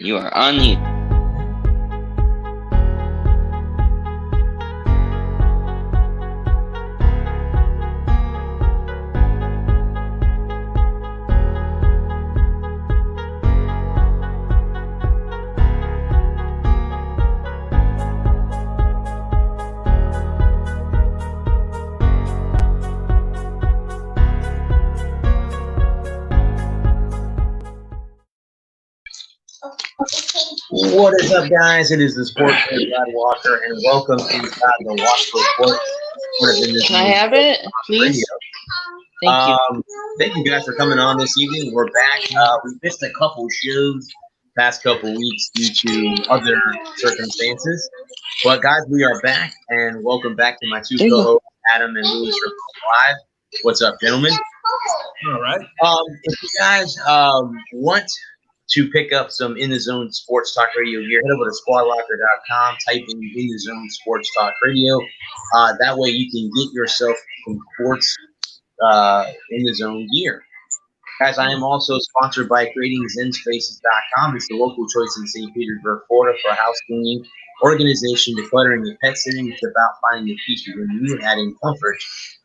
You are on the. What is up, guys? It is the Sports Brad Walker, and welcome inside the Walker Report. Can I have it, please? Thank you. Thank you guys for coming on this evening. We're back. We missed a couple shows past couple weeks due to other circumstances, but guys, we are back, and welcome back to my two co-hosts, Adam and Louis from Live. What's up, gentlemen? All right. If you guys want to pick up some In the Zone Sports Talk Radio gear, head over to squadlocker.com, type in the Zone Sports Talk Radio. That way you can get yourself some sports In the Zone gear. Guys, I am also sponsored by creatingzenspaces.com. It's the local choice in St. Petersburg, Florida for house cleaning organization, decluttering, and pet sitting. It's about finding the peace within you and adding comfort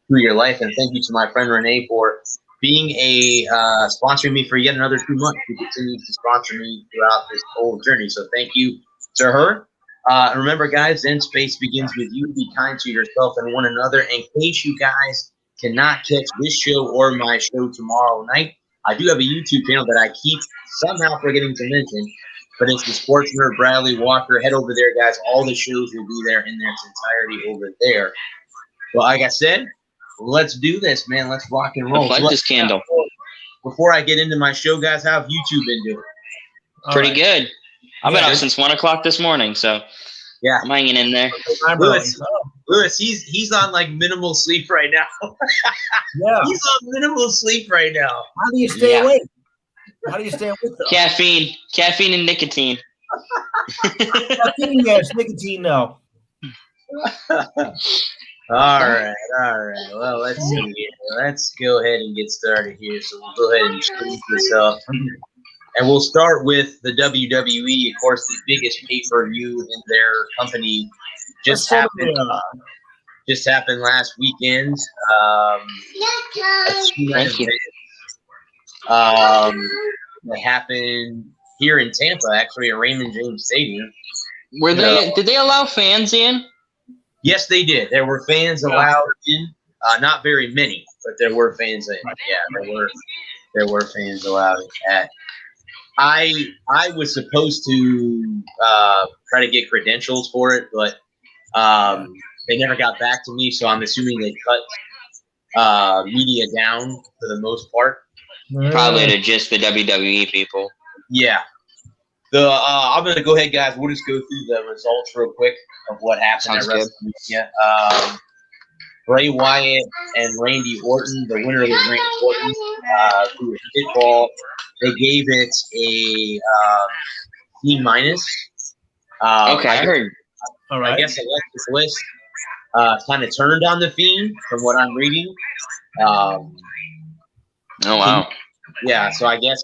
to your life. And thank you to my friend Renee for being sponsoring me for yet another 2 months. She continues to sponsor me throughout this whole journey. So thank you to her. And remember, guys, Zen Space begins with you. Be kind to yourself and one another. In case you guys cannot catch this show or my show tomorrow night, I do have a YouTube channel that I keep somehow forgetting to mention, but it's the Sports Nerd Bradley Walker. Head over there, guys. All the shows will be there in their entirety over there. Well, like I said, let's do this, man. Let's rock and roll. Light this candle. Before I get into my show, guys, how have you two been doing? Pretty good. I've been up since 1 o'clock this morning, so yeah, I'm hanging in there. Lewis, he's on like minimal sleep right now. Yeah, he's on minimal sleep right now. How do you stay awake? How do you stay awake? Caffeine and nicotine. Caffeine, yes. Nicotine, no. All right. Well, let's see here. Let's go ahead and get started here. So we'll go ahead and change this up. And we'll start with the WWE, of course, the biggest pay-per-view in their company. Just happened last weekend. Thank you. It happened here in Tampa, actually, at Raymond James Stadium. Did they allow fans in? Yes, they did. There were fans allowed in. Not very many, but there were fans in. Yeah, there were fans allowed at. I was supposed to try to get credentials for it, but they never got back to me. So I'm assuming they cut media down for the most part. Probably to just the WWE people. Yeah. I'm going to go ahead, guys. We'll just go through the results real quick of what happened at WrestleMania. Bray Wyatt and Randy Orton. The winner was Randy Orton. Through a pitfall. They gave it a C-. Okay, I heard. All right. I guess Alexis Bliss kind of turned on the Fiend, from what I'm reading. Oh wow. Yeah, so I guess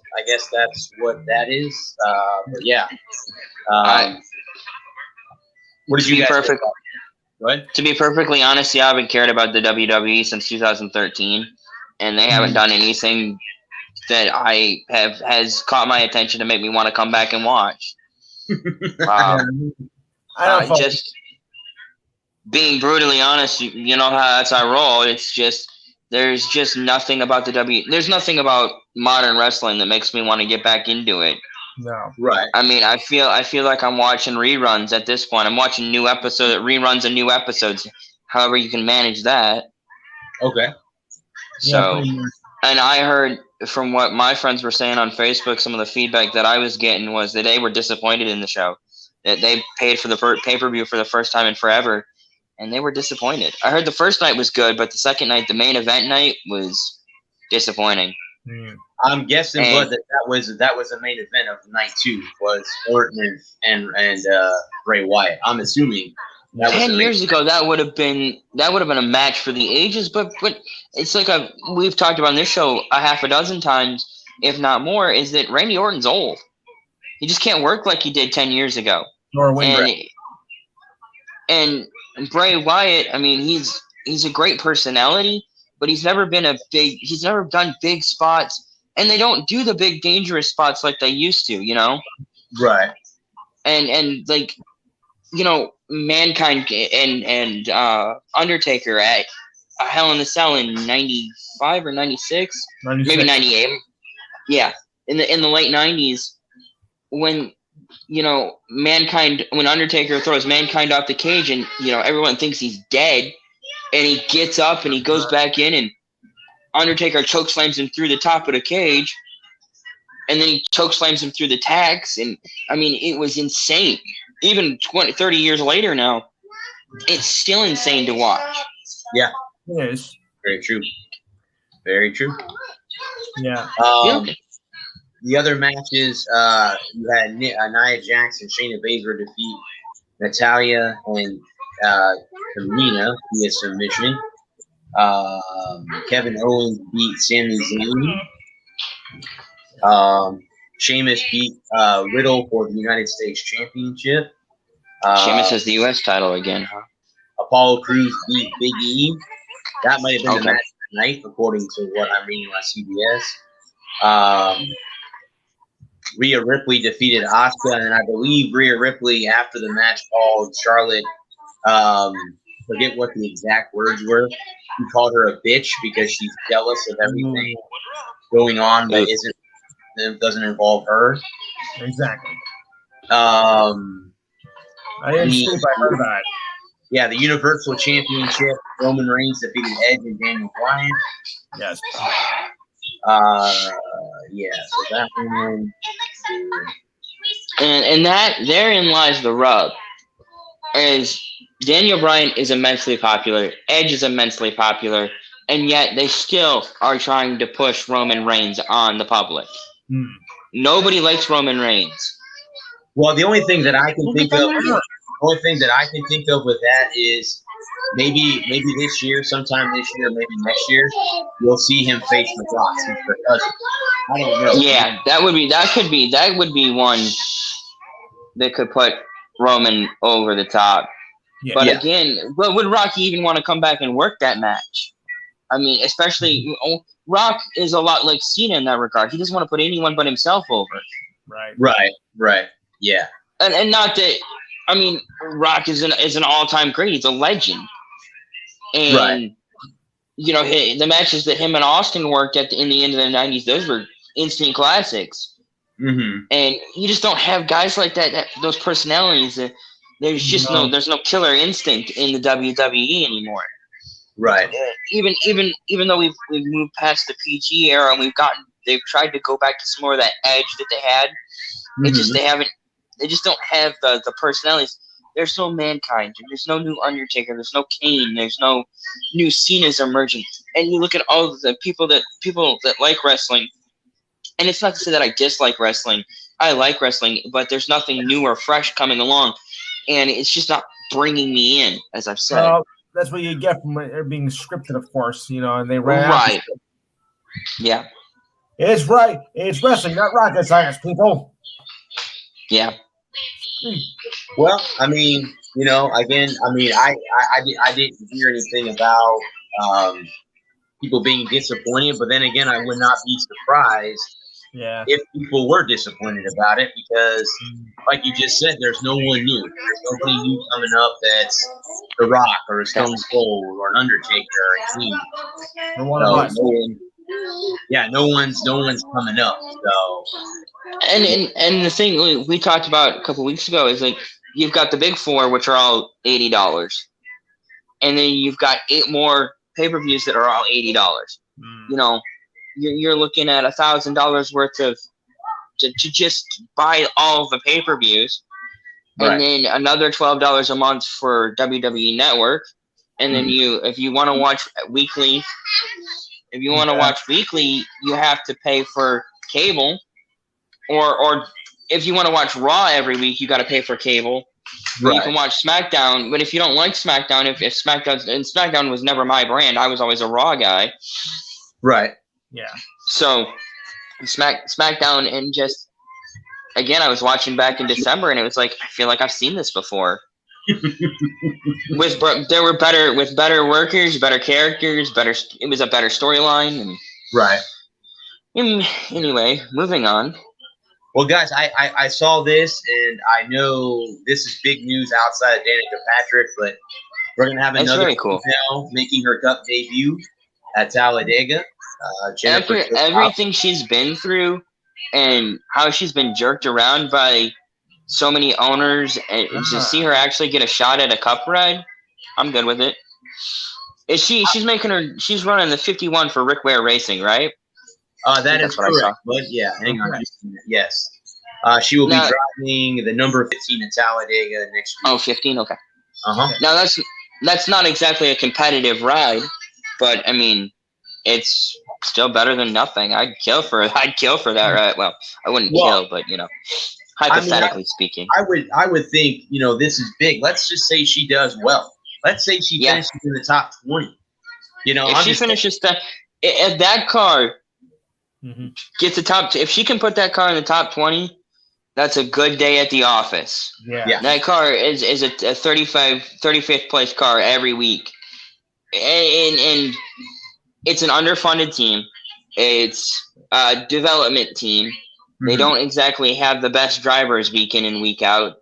that's what that is. But yeah. What did you guys think? What? To be perfectly honest, I haven't cared about the WWE since 2013, and they haven't done anything that has caught my attention to make me want to come back and watch. Just being brutally honest, you know how that's our role. It's just there's just nothing about the There's nothing about modern wrestling that makes me want to get back into it. No, right. I mean, I feel like I'm watching reruns at this point. I'm watching reruns of new episodes. However, you can manage that. Okay. So, and I heard from what my friends were saying on Facebook, some of the feedback that I was getting was that they were disappointed in the show. That they paid for the pay-per-view for the first time in forever, and they were disappointed. I heard the first night was good, but the second night, the main event night, was disappointing. I'm guessing, but that was the main event of night 2 was Orton and Bray Wyatt. I'm assuming. 10 years ago, that would have been a match for the ages. But it's like we've talked about on this show a half a dozen times, if not more, is that Randy Orton's old. He just can't work like he did 10 years ago. Or win. And Bray Wyatt, I mean, he's a great personality, but he's never done big spots, and they don't do the big dangerous spots like they used to, you know? Right. And like, you know, Mankind and Undertaker at Hell in a Cell in 95 or 96, maybe 98. Yeah, in the late 90s, when, you know, when Undertaker throws Mankind off the cage and, you know, everyone thinks he's dead, and he gets up and he goes back in, and Undertaker chokeslams him through the top of the cage, and then he chokeslams him through the tacks, and I mean, it was insane. Even 30 years later now, it's still insane to watch. Yeah. It is. Very true. Very true. Yeah. The other matches, you had Nia Jax and Shayna Baszler defeat Natalya and Tamina via submission. Kevin Owens beat Sami Zayn. Sheamus beat Riddle for the United States Championship. Sheamus has the U.S. title again, huh? Apollo Crews beat Big E. That might have been the match of the night, according to what I'm reading on CBS. Rhea Ripley defeated Asuka, and I believe Rhea Ripley, after the match, called Charlotte, forget what the exact words were. He called her a bitch because she's jealous of everything going on that doesn't involve her. Exactly. I didn't sleep. I heard that. Yeah, the Universal Championship. Roman Reigns defeated Edge and Daniel Bryan. Yes. Yeah. So that one. And therein lies the rub. Is Daniel Bryan is immensely popular, Edge is immensely popular, and yet they still are trying to push Roman Reigns on the public. Nobody likes Roman Reigns. Well, the only thing that I can think of with that is maybe this year, sometime this year, maybe next year, you'll see him face the Rock since they're cousins. I don't know. Yeah, that would be one that could put Roman over the top. Yeah. But again, would Rocky even want to come back and work that match? I mean, especially Rock is a lot like Cena in that regard. He doesn't want to put anyone but himself over. Right. Yeah. And not that, I mean, Rock is an all-time great. He's a legend. And, you know, the matches that him and Austin worked in the end of the 90s, those were instant classics. Mm-hmm. And you just don't have guys like that those personalities. There's just there's no killer instinct in the WWE anymore. Right. Even though we've moved past the PG era and they've tried to go back to some more of that edge that they had. It's just they just don't have the personalities. There's no Mankind, there's no new Undertaker, there's no Kane, there's no new Cena's emerging. And you look at all of the people that like wrestling, and it's not to say that I dislike wrestling. I like wrestling, but there's nothing new or fresh coming along, and it's just not bringing me in, as I've said. Well, that's what you get from it being scripted, of course, you know, and they ran right. Yeah. It's right. It's wrestling, not rocket science, people. Yeah. Well, I mean, you know, again, I mean, I didn't hear anything about people being disappointed, but then again, I would not be surprised if people were disappointed about it because, like you just said, there's no one new. There's nobody new coming up that's The Rock or a Stone Cold or an Undertaker or a King. No one's coming up. So. And the thing we talked about a couple weeks ago is like you've got the big four, which are all $80, and then you've got 8 more pay-per-views that are all $80. You know, you're looking at $1,000 worth of to just buy all of the pay-per-views, and then another $12 a month for WWE Network, and then if you want to watch weekly, you have to pay for cable. Or if you want to watch Raw every week, you got to pay for cable. Right. You can watch SmackDown, but if you don't like SmackDown, if SmackDown was never my brand, I was always a Raw guy. Right. Yeah. So SmackDown and just again, I was watching back in December, and it was like I feel like I've seen this before. There were better workers, better characters, better. It was a better storyline, and right. Anyway, moving on. Well, guys, I saw this, and I know this is big news outside of Danica Patrick, but we're gonna have another female making her Cup debut at Talladega. Everything she's been through, and how she's been jerked around by so many owners, and to see her actually get a shot at a Cup ride, I'm good with it. She's running the 51 for Rick Ware Racing, right? That is correct. But yeah, hang on. Yes. She will be driving the number 15 at Talladega next week. Oh, 15? Okay. Uh-huh. Now, that's not exactly a competitive ride, but, I mean, it's still better than nothing. I'd kill for that ride. Well, I wouldn't kill, but, hypothetically speaking. I would think, this is big. Let's just say she does well. Let's say she finishes in the top 20. If that car gets a top, if she can put that car in the top 20, that's a good day at the office. Yeah. That car is a 35th place car every week, and it's an underfunded team. It's a development team. They don't exactly have the best drivers week in and week out.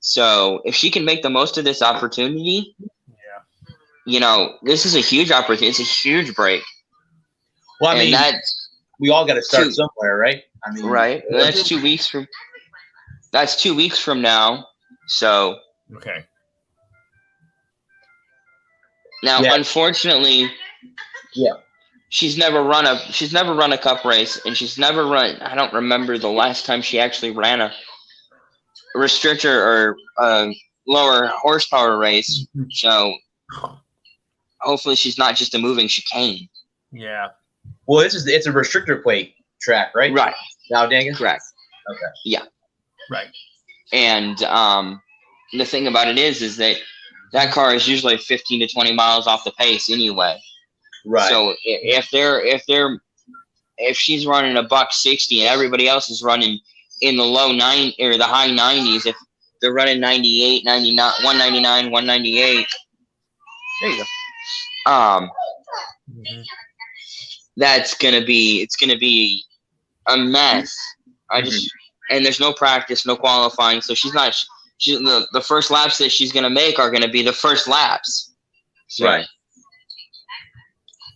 So if she can make the most of this opportunity, this is a huge opportunity. It's a huge break. Well, I mean, we all got to start somewhere, right? I mean, right. That's 2 weeks from. That's 2 weeks from now. So. Okay. Now, unfortunately. Yeah. She's never run a Cup race, and she's never run. I don't remember the last time she actually ran a restrictor or lower horsepower race. So hopefully she's not just a moving chicane. Yeah. Well, it's a restrictor plate track, right? Right. Talladega? Correct. Okay. Yeah. Right. And the thing about it is that car is usually 15 to 20 miles off the pace anyway. Right. So if she's running a $160 and everybody else is running in the low 9 or the high 90s, if they're running 98, 99, 199, 198, there you go. It's gonna be a mess. And there's no practice, no qualifying, so the first laps that she's gonna make are gonna be the first laps. So, right.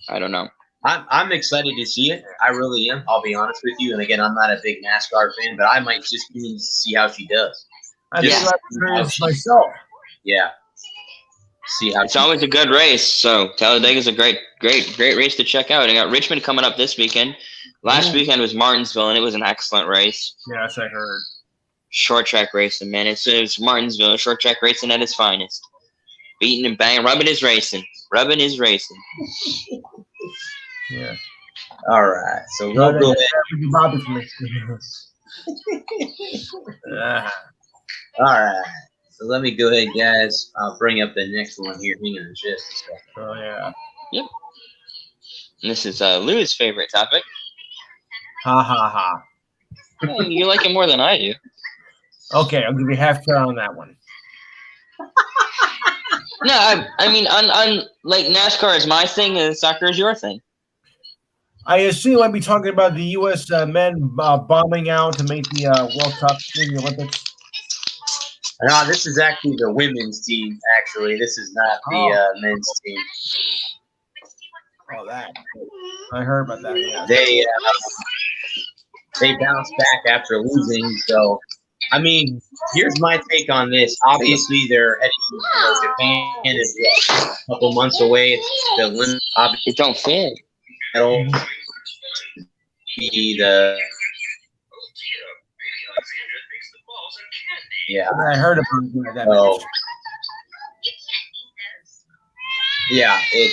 I don't know. I'm excited to see it. I really am. I'll be honest with you. And again, I'm not a big NASCAR fan, but I might just need to see how she does. I think that's myself. Yeah. See how it's always a good race. So Talladega is a great race to check out. I got Richmond coming up this weekend. Last weekend was Martinsville, and it was an excellent race. Yes, I heard. Short track racing, man. It's Martinsville, short track racing at its finest. Beating and banging, rubbing is racing. Yeah. All right. So we'll go ahead. All right. So let me go ahead, guys. I'll bring up the next one here. Hang on just a second. Oh, yeah. Yep. And this is Lou's favorite topic. Ha, ha, ha. Well, you like it more than I do. Okay, I'll give you half credit on that one. No, I mean, like NASCAR is my thing and soccer is your thing. I assume I'd be talking about the U.S. Men bombing out to make the World Cup in the Olympics. No, this is actually the women's team, actually. This is not the men's team. Oh, that. I heard about that, yeah. They bounced back after losing, so... I mean, here's my take on this. Obviously, they're heading to Japan. Is a couple months away. It don't fit. It'll be the I heard about that. So, yeah, it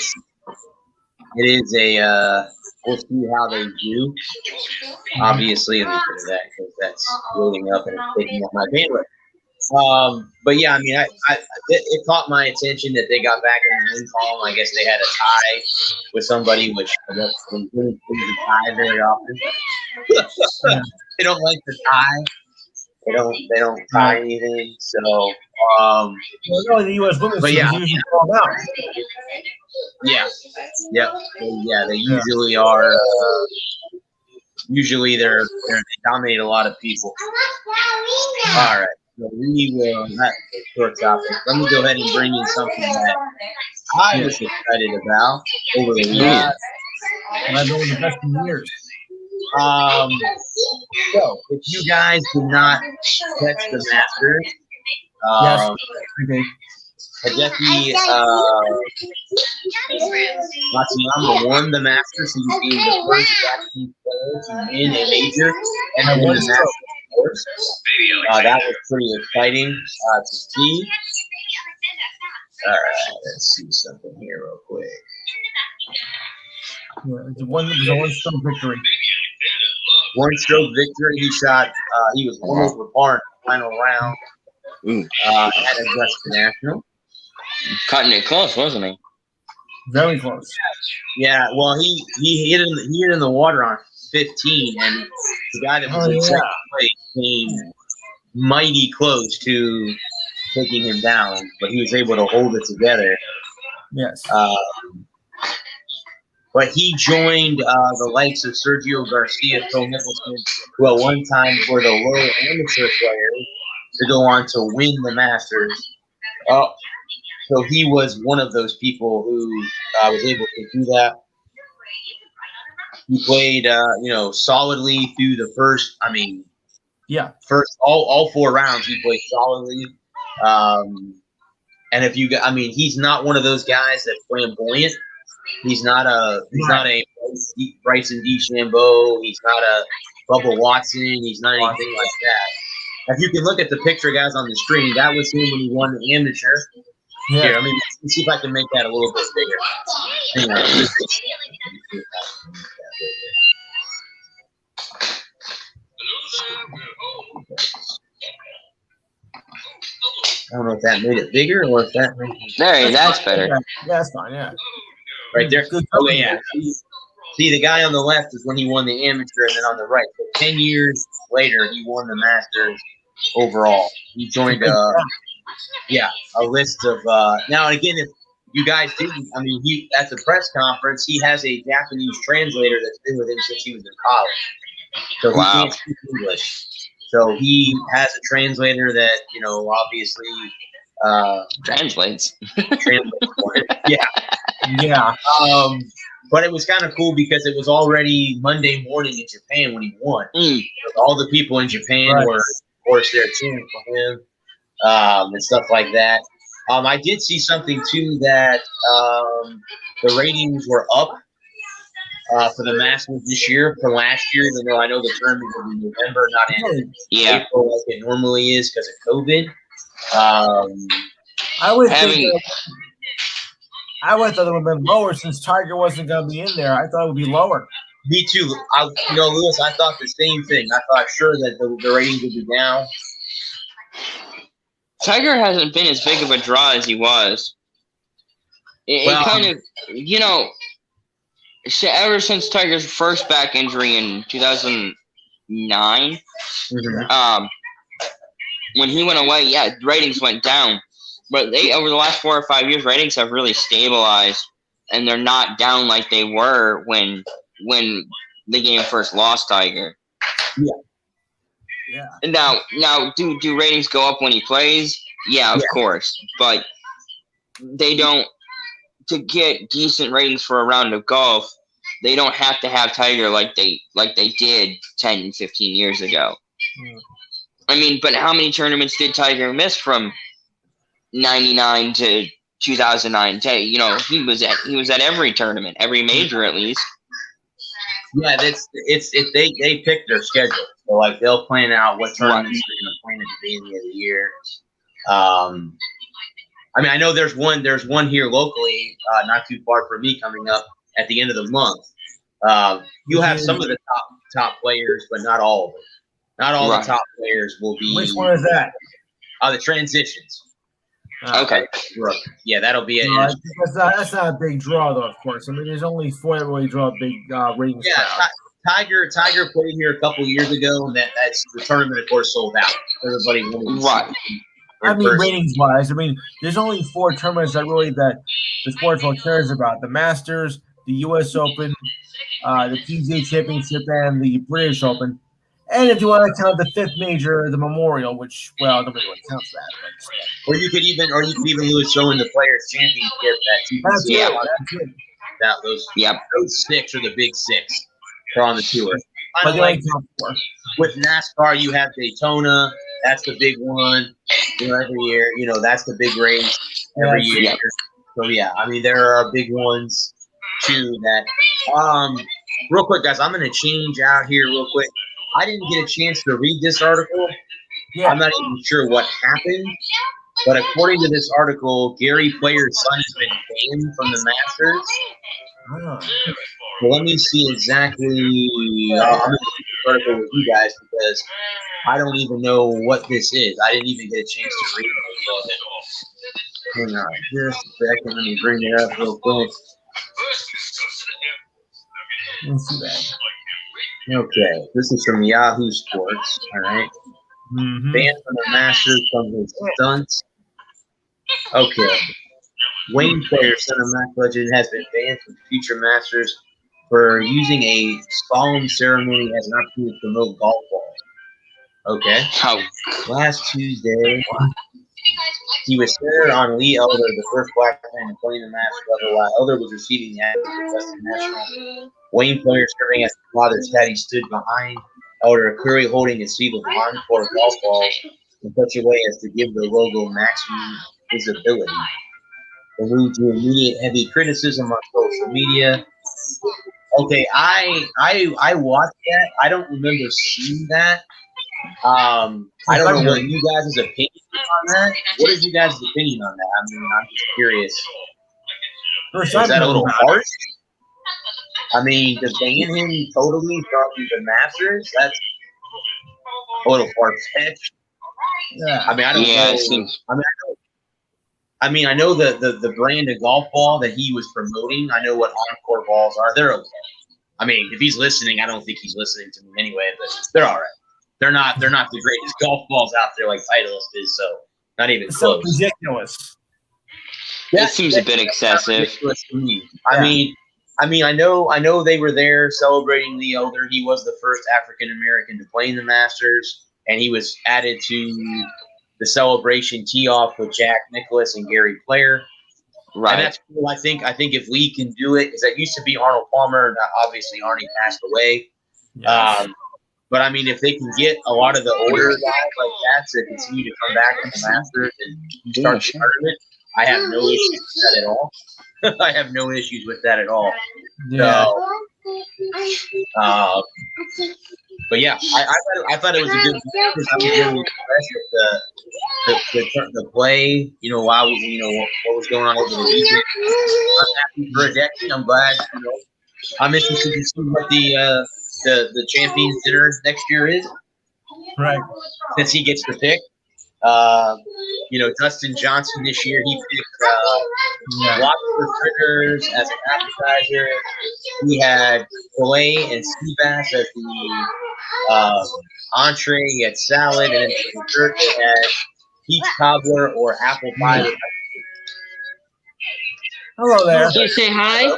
is a. We'll see how they do. Obviously, let me put that because that's building up and it's taking up my bandwidth. But yeah, I mean, it caught my attention that they got back in the win column. I guess they had a tie with somebody, which I guess they didn't tie very often. They don't like the tie. They don't tie anything. So well, no, the U.S. women's but team yeah. is usually called out. Yeah. Yep. Yeah, they usually are. Usually they dominate a lot of people. All right. So we will. That's a short topic. Let me go ahead and bring in something that I was excited about over the weekend. And I've been with the best in years. So if you guys did not catch the Masters, Yes, okay. Hideki Matsuyama won the Masters. He became the first Japanese player to win a major and win the Masters course. That was pretty exciting to see. All right, let's see something here real quick. Yeah, it was a one-stroke victory. One-stroke victory. He shot. He was almost for par in the final round. At Augusta National. Cutting it close, wasn't he? Very close. Yeah, well, he hit in the water on 15, and the guy that was in second place came mighty close to taking him down, but he was able to hold it together. Yes. But he joined the likes of Sergio Garcia, Phil Mickelson, who at one time were the low amateur players, to go on to win the Masters. So he was one of those people who was able to do that. He played, solidly through the first. I mean, first all 4 rounds he played solidly. And if you, he's not one of those guys that's flamboyant. He's not a Bryson DeChambeau. He's not a Bubba Watson. He's not anything like that. If you can look at the picture, guys, on the screen, that was him when he won the amateur. Yeah. Here, let's see if I can make that a little bit bigger. Hang on. I don't know if that made it bigger or if that made it... There, that's better. Yeah, that's fine, yeah. Right there. Oh, yeah. See, the guy on the left is when he won the amateur, and then on the right. So 10 years later, he won the Masters overall. He joined a list of now again, if you guys didn't, he at the press conference, he has a Japanese translator that's been with him since he was in college. So he can't speak English. So he has a translator that, obviously translates. Yeah. But it was kind of cool because it was already Monday morning in Japan when he won. So all the people in Japan were, of course, there cheering for him. And stuff like that. I did see something too that the ratings were up for the Masters this year from last year. Even though I know the tournament will be November, not in April like it normally is because of COVID. I would think I would have thought it would have been lower since Tiger wasn't going to be in there. I thought it would be lower. Me too. Lewis, I thought the same thing. I thought sure that the ratings would be down. Tiger hasn't been as big of a draw as he was. It kind of, ever since Tiger's first back injury in 2009, when he went away, ratings went down. But over the last 4 or 5 years, ratings have really stabilized, and they're not down like they were when the game first lost Tiger. Yeah. Yeah. Now, do ratings go up when he plays? Yeah, of course, but they don't. To get decent ratings for a round of golf, they don't have to have Tiger like they did 10, 15 years ago. But how many tournaments did Tiger miss from 99 to 2009? He was at every tournament, every major at least. Yeah, they pick their schedule. So they'll plan out what tournaments they're going to plan at the beginning of the year. I know there's one here locally, not too far from me, coming up at the end of the month. You have some of the top players, but not all of them. Not all the top players will be. Which one is that? The transitions. Okay. Yeah, that'll be it. That's not a big draw, though. Of course, there's only 4 that really draw big ratings. Yeah, Tiger played here a couple years ago, and that's the tournament, of course, sold out. everybody wanted to Right. see I in mean, person. ratings-wise, I mean, there's only 4 tournaments that the sports world cares about: the Masters, the U.S. Open, the PGA Championship, and the British Open. And if you want to count the 5th major, the Memorial, which, well, nobody really counts that. Or you could even Lewis throw in the Players Championship that you can That's see it. out. That's it. That those 6 are the big 6 for on the tour. But Kind they of like only count 4. with NASCAR, you have Daytona. That's the big one. Every year, that's the big race every year. Yep. So yeah, I mean there are big ones too. That real quick, guys, I'm gonna change out here real quick. I didn't get a chance to read this article. Yeah. I'm not even sure what happened, but according to this article, Gary Player's son has been banned from the Masters. Ah. Well, let me see exactly. I'm going to read this article with you guys because I don't even know what this is. I didn't even get a chance to read it. Hang on just a second. Let me bring it up real quick. Let's see that. Okay, this is from Yahoo Sports. All right. Mm-hmm. Banned from the Masters from his stunts. Okay. Wayne Player, son of Mac Legend, has been banned from future Masters for using a solemn ceremony as an opportunity to promote golf balls. Okay. Oh. Last Tuesday, he was centered on Lee Elder, the first black man to play in the Masters ever, while Elder was receiving the accolades of Western National. Wayne Player, serving as his father's caddy, stood behind Elder, clearly holding a sleeve of Encore golf balls in such a way as to give the logo maximum visibility. The move drew immediate heavy criticism on social media. Okay, I watched that. I don't remember seeing that. I don't know what you guys' opinion on that. What is you guys' opinion on that? I mean, I'm just curious. Is that a little harsh? I mean, to ban him totally from the Masters, that's a little far-fetched. Yeah. I mean, I don't know. I know the brand of golf ball that he was promoting. I know what Encore balls are. They're okay. I mean, if he's listening, I don't think he's listening to me anyway, but they're all right. They're not the greatest golf balls out there like Titleist is, so not even close. So ridiculous. It seems a bit excessive. To me. I mean, I know they were there celebrating Lee Elder. He was the first African American to play in the Masters, and he was added to the celebration tee-off with Jack Nicklaus and Gary Player. Right. And that's cool. I think if Lee can do it, because that used to be Arnold Palmer. Obviously, Arnie passed away. Yes. But I mean, if they can get a lot of the older guys like that to continue to come back to the Masters and start the tournament, I have no issues with that at all. I have no issues with that at all. Yeah. So, but yeah, I thought it was a good because I was really impressed with the play. What was going on over the weekend. I'm happy for a decade. I'm glad. I'm interested to see what the Champions Dinner next year is. Right. Since he gets the pick. Dustin Johnson this year, he picked lobster fritters as an appetizer. He had filet and sea bass as the entree. He had salad, and then for dessert, he had peach cobbler or apple pie. Hello there. Can you say hi?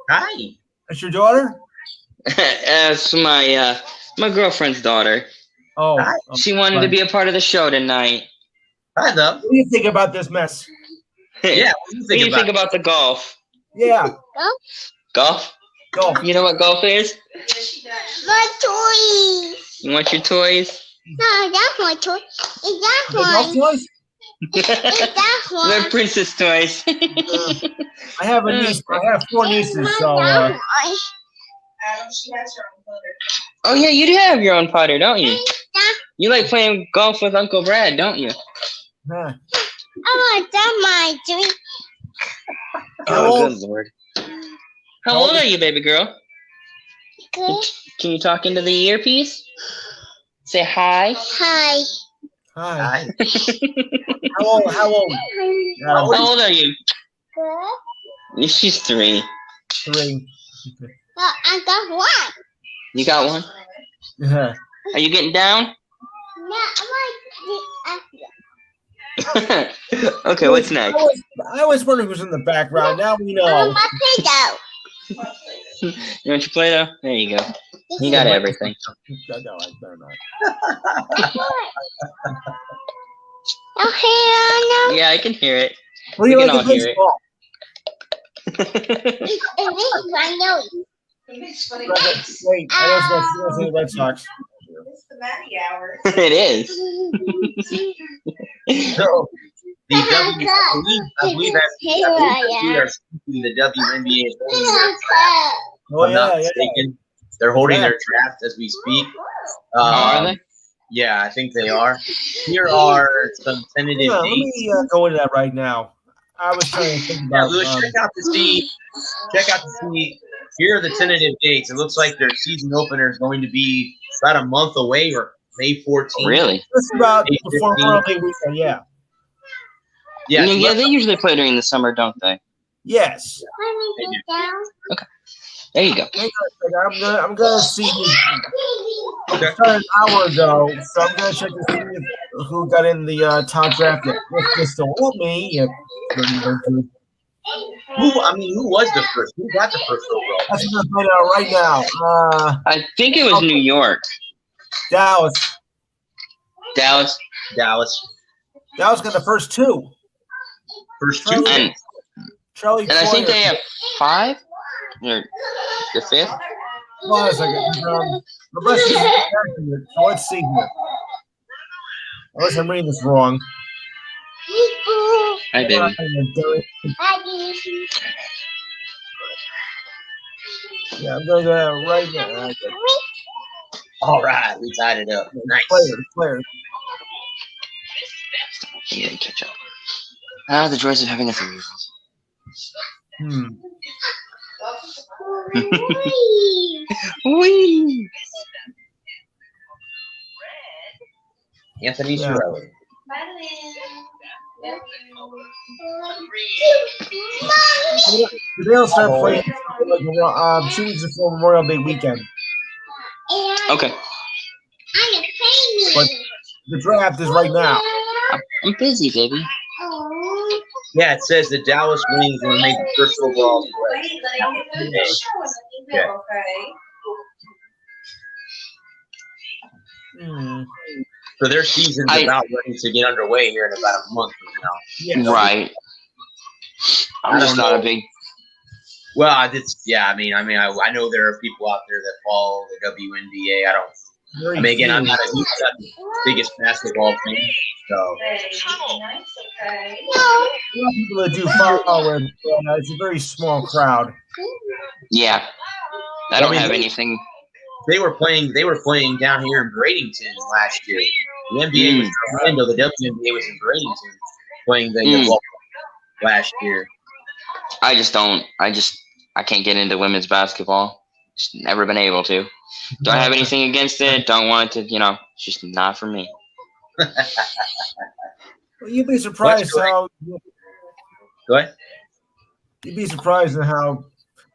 Hi. That's your daughter? That's my girlfriend's daughter. Oh. Hi. She wanted to be a part of the show tonight. Hi, though. What do you think about this mess? Yeah. What do you think about the golf? Yeah. Golf? Golf. You know what golf is? My toys. You want your toys? No, that's my toy. It's that Golf one. toys? It's that one. They're princess toys. I have a niece. I have 4 nieces, so That one. She has her own putter. Oh yeah, you do have your own putter, don't you? You like playing golf with Uncle Brad, don't you? huh. I want that my toy. How old? Good lord. How old are you, baby girl? Good. Can you talk into the earpiece? Say hi. Hi. Hi. Hi. How old? How old? How old are you? Good. She's 3. 3. Well, I got one. You got one? Yeah. Are you getting down? Okay, what's next? I was wondering who's in the background. Now we know. You want your Play-Doh? There you go. You got everything. No, I better not. Yeah, I can hear it. What do We you can like all in hear it. baseball? It's funny. Wait, I was going to say the Red Sox. It's the Matty hour. It is. So, the I believe that's we are speaking the WNBA. Oh, I'm not yeah. mistaken. They're holding their draft as we speak. Are they? Yeah, I think they are. Here are some tentative Yeah, let dates. me go into that right now. I was trying to think Yeah, about. Lewis, check out to see. Here are the tentative dates. It looks like their season opener is going to be about a month away, or May 14th. Really? Just about May before 15th. Memorial Day weekend, yeah. Yeah, so Yeah, they usually play during the summer, don't they? Yes. There you go. I'm gonna see. It started an hour ago, so I'm gonna check to see who got in the top draft. If they still want me, who was the first? Who got the first overall? that's what I'm gonna find out right now. I think it was New York. Dallas Dallas. got the first two. First two. And Charlie. I think they have 5? Or the 5th? Hold on a second. The rest is accurate, so let's see here. Unless I'm reading this wrong. Hi, baby. Yeah, I'm going to right now. Okay. All right, we tied it up. Nice. Players. You gotta catch up. Ah, the joys of having a 3-year-old. Whee! Anthony Yeah. Cirelli. They'll start playing 2 weeks before Memorial Day weekend. Okay. But the draft is right now. I'm busy, baby. Yeah, it says the Dallas Wings will make the first overall selection. So their season's about ready to get underway here in about a month from now. Yeah. Right. I'm just not a big. Well, I know there are people out there that follow the WNBA. Again, I'm not the biggest basketball fan, so. A lot of people that do follow it, it's a very small crowd. Yeah. I don't have anything. They were playing down here in Bradenton last year. The NBA was in Orlando. The WNBA was in Bradenton playing the last year. I can't get into women's basketball. Just never been able to. Do I have anything against it? Don't want it to, it's just not for me. Well, you'd be surprised how. Go ahead. You'd be surprised at how,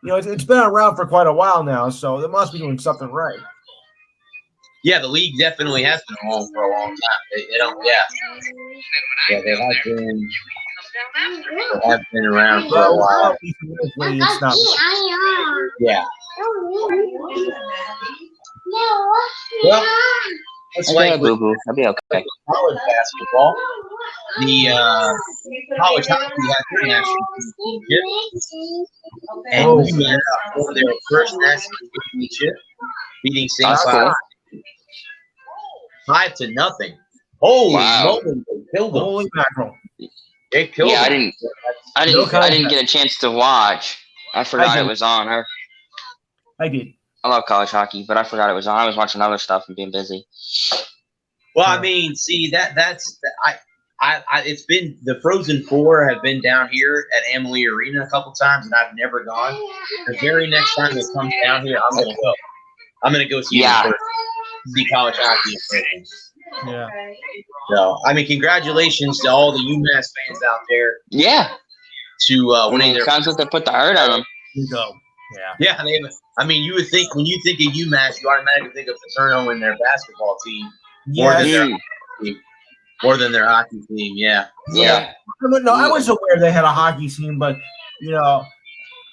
it's been around for quite a while now, so they must be doing something right. Yeah, the league definitely has been around for a long time. They have been around for a while. It's not. Yeah. Well, it's like with boo-boo. I'll be okay. college basketball, the college hockey had their national championship, and we went up for their first national championship, beating St. Cloud 5-0. Holy moly, they killed them. Holy mackerel. They killed them. I didn't get a chance to watch. I forgot it was on. I did. I love college hockey, but I forgot it was on. I was watching other stuff and being busy. Well, I mean, see it's been the Frozen Four have been down here at Amalie Arena a couple times, and I've never gone. The very next time it comes down here, I'm gonna go. I'm gonna go see it first. See college hockey in person. Yeah. So, I mean, congratulations to all the UMass fans out there. Yeah. To winning their. Sounds like they put the hurt on them. You go. Yeah. Yeah, you would think when you think of UMass, you automatically think of Paterno and their basketball team. Yes. More than their hockey team. Yeah. Yeah. No, I was aware they had a hockey team, but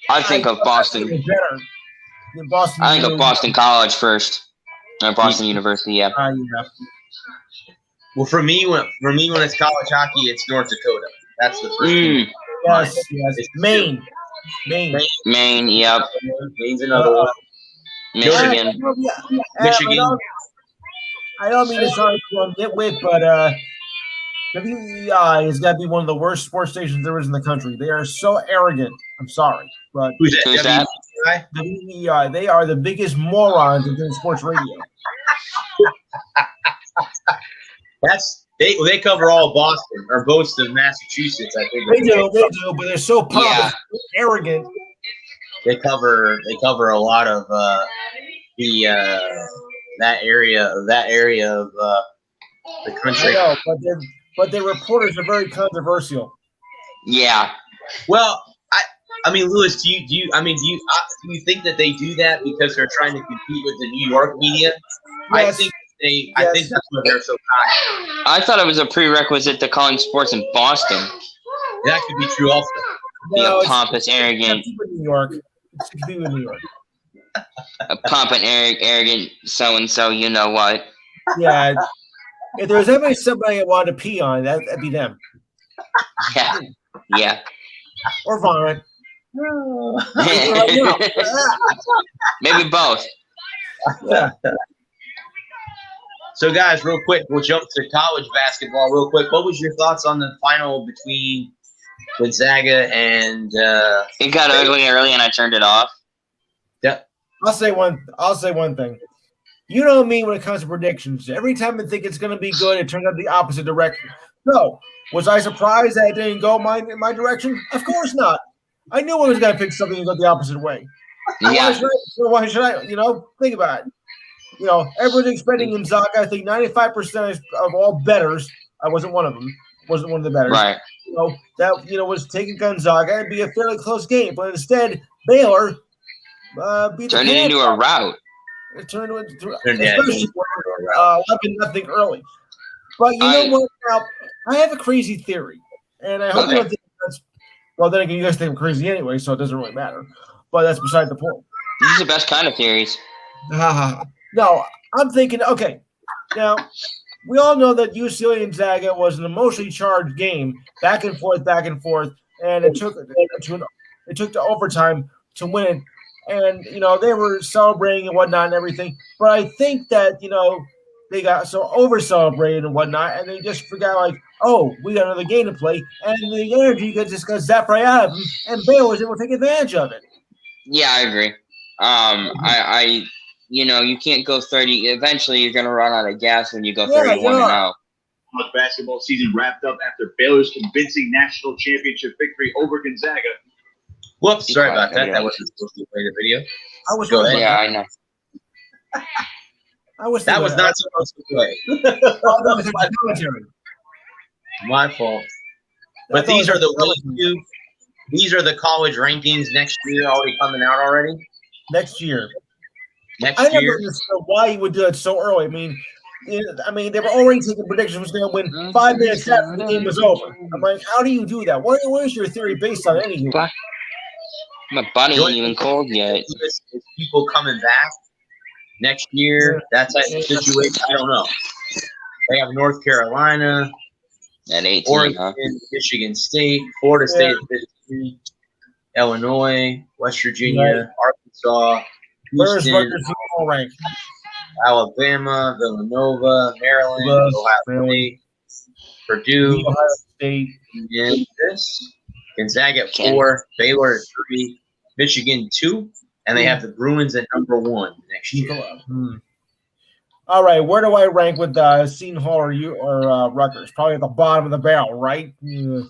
I think of Boston. It was better than Boston. I think of Boston College first. Or Boston University, yeah. Yeah. Well, for me, when it's college hockey, it's North Dakota. That's the first one. Yes. Maine. Yep. Maine's another one. Michigan. Michigan. I don't mean to sound like a nitwit, but WEI has got to be one of the worst sports stations there is in the country. They are so arrogant. I'm sorry, but Who's that? WEI. They are the biggest morons in doing sports radio. They cover all Boston or most of Massachusetts. I think They do, but they're so pompous, arrogant. They cover a lot of that area of the country. I know, but their reporters are very controversial. Yeah. Well, I mean, Lewis, do you think that they do that because they're trying to compete with the New York media? Yes. I think that's why they're so cocky. I thought it was a prerequisite to calling sports in Boston. That could be true also. Be a pompous, arrogant. New York. It's in New York. A pompous, arrogant so-and-so, you know what. Yeah. If there was ever somebody I wanted to pee on, that'd be them. Yeah. Or vomit. Maybe both. Yeah. So, guys, real quick, we'll jump to college basketball real quick. What was your thoughts on the final between Gonzaga and it got ugly early and I turned it off. Yeah. I'll say one thing. You know me when it comes to predictions. Every time I think it's going to be good, it turns out the opposite direction. No. Was I surprised that it didn't go my direction? Of course not. I knew I was going to pick something and go the opposite way. Yeah. Why should I? Think about it. Everyone's expecting Gonzaga. I think 95% of all bettors, I wasn't one of them, wasn't one of the bettors. Right. Was taking Gonzaga and be a fairly close game. But instead, Baylor beat turned it into a rout. It turned into 11-0 early. But you know what? Now, I have a crazy theory. And I hope you don't think that's – well, then again, you guys think I'm crazy anyway, so it doesn't really matter. But that's beside the point. These are the best kind of theories. No, I'm thinking, okay, now, we all know that UCLA and Gonzaga was an emotionally charged game, back and forth, and it took to overtime to win it. And, they were celebrating and whatnot and everything. But I think that, they got so over-celebrated and whatnot, and they just forgot, like, oh, we got another game to play. And the energy just got zapped right out of them, and Baylor was able to take advantage of it. Yeah, I agree. You can't go 30. Eventually, you're going to run out of gas when you go 31-0. College basketball season wrapped up after Baylor's convincing national championship victory over Gonzaga. Whoops, sorry about that. That wasn't supposed to play the video. Go ahead. Yeah, I know. That was not supposed to play. My fault. But these are the college rankings next year already coming out already? Next year. I never understood why you would do it so early. I mean, they were already taking predictions was going to win 5 minutes after the game was over. I'm like, how do you do that? What is your theory based on anything? My body ain't even cold yet. Is people coming back next year? That type of situation? I don't know. They have North Carolina, at 18, Oregon, Michigan State, Florida State, 15, Illinois, West Virginia, Arkansas, Houston, Alabama, Villanova, Maryland, Ohio State, Purdue, Ohio State, Memphis, Gonzaga at 4, Baylor at 3, Michigan 2, and they have the Bruins at number 1 next year. All right, where do I rank with Seton Hall or Rutgers? Probably at the bottom of the barrel, right? The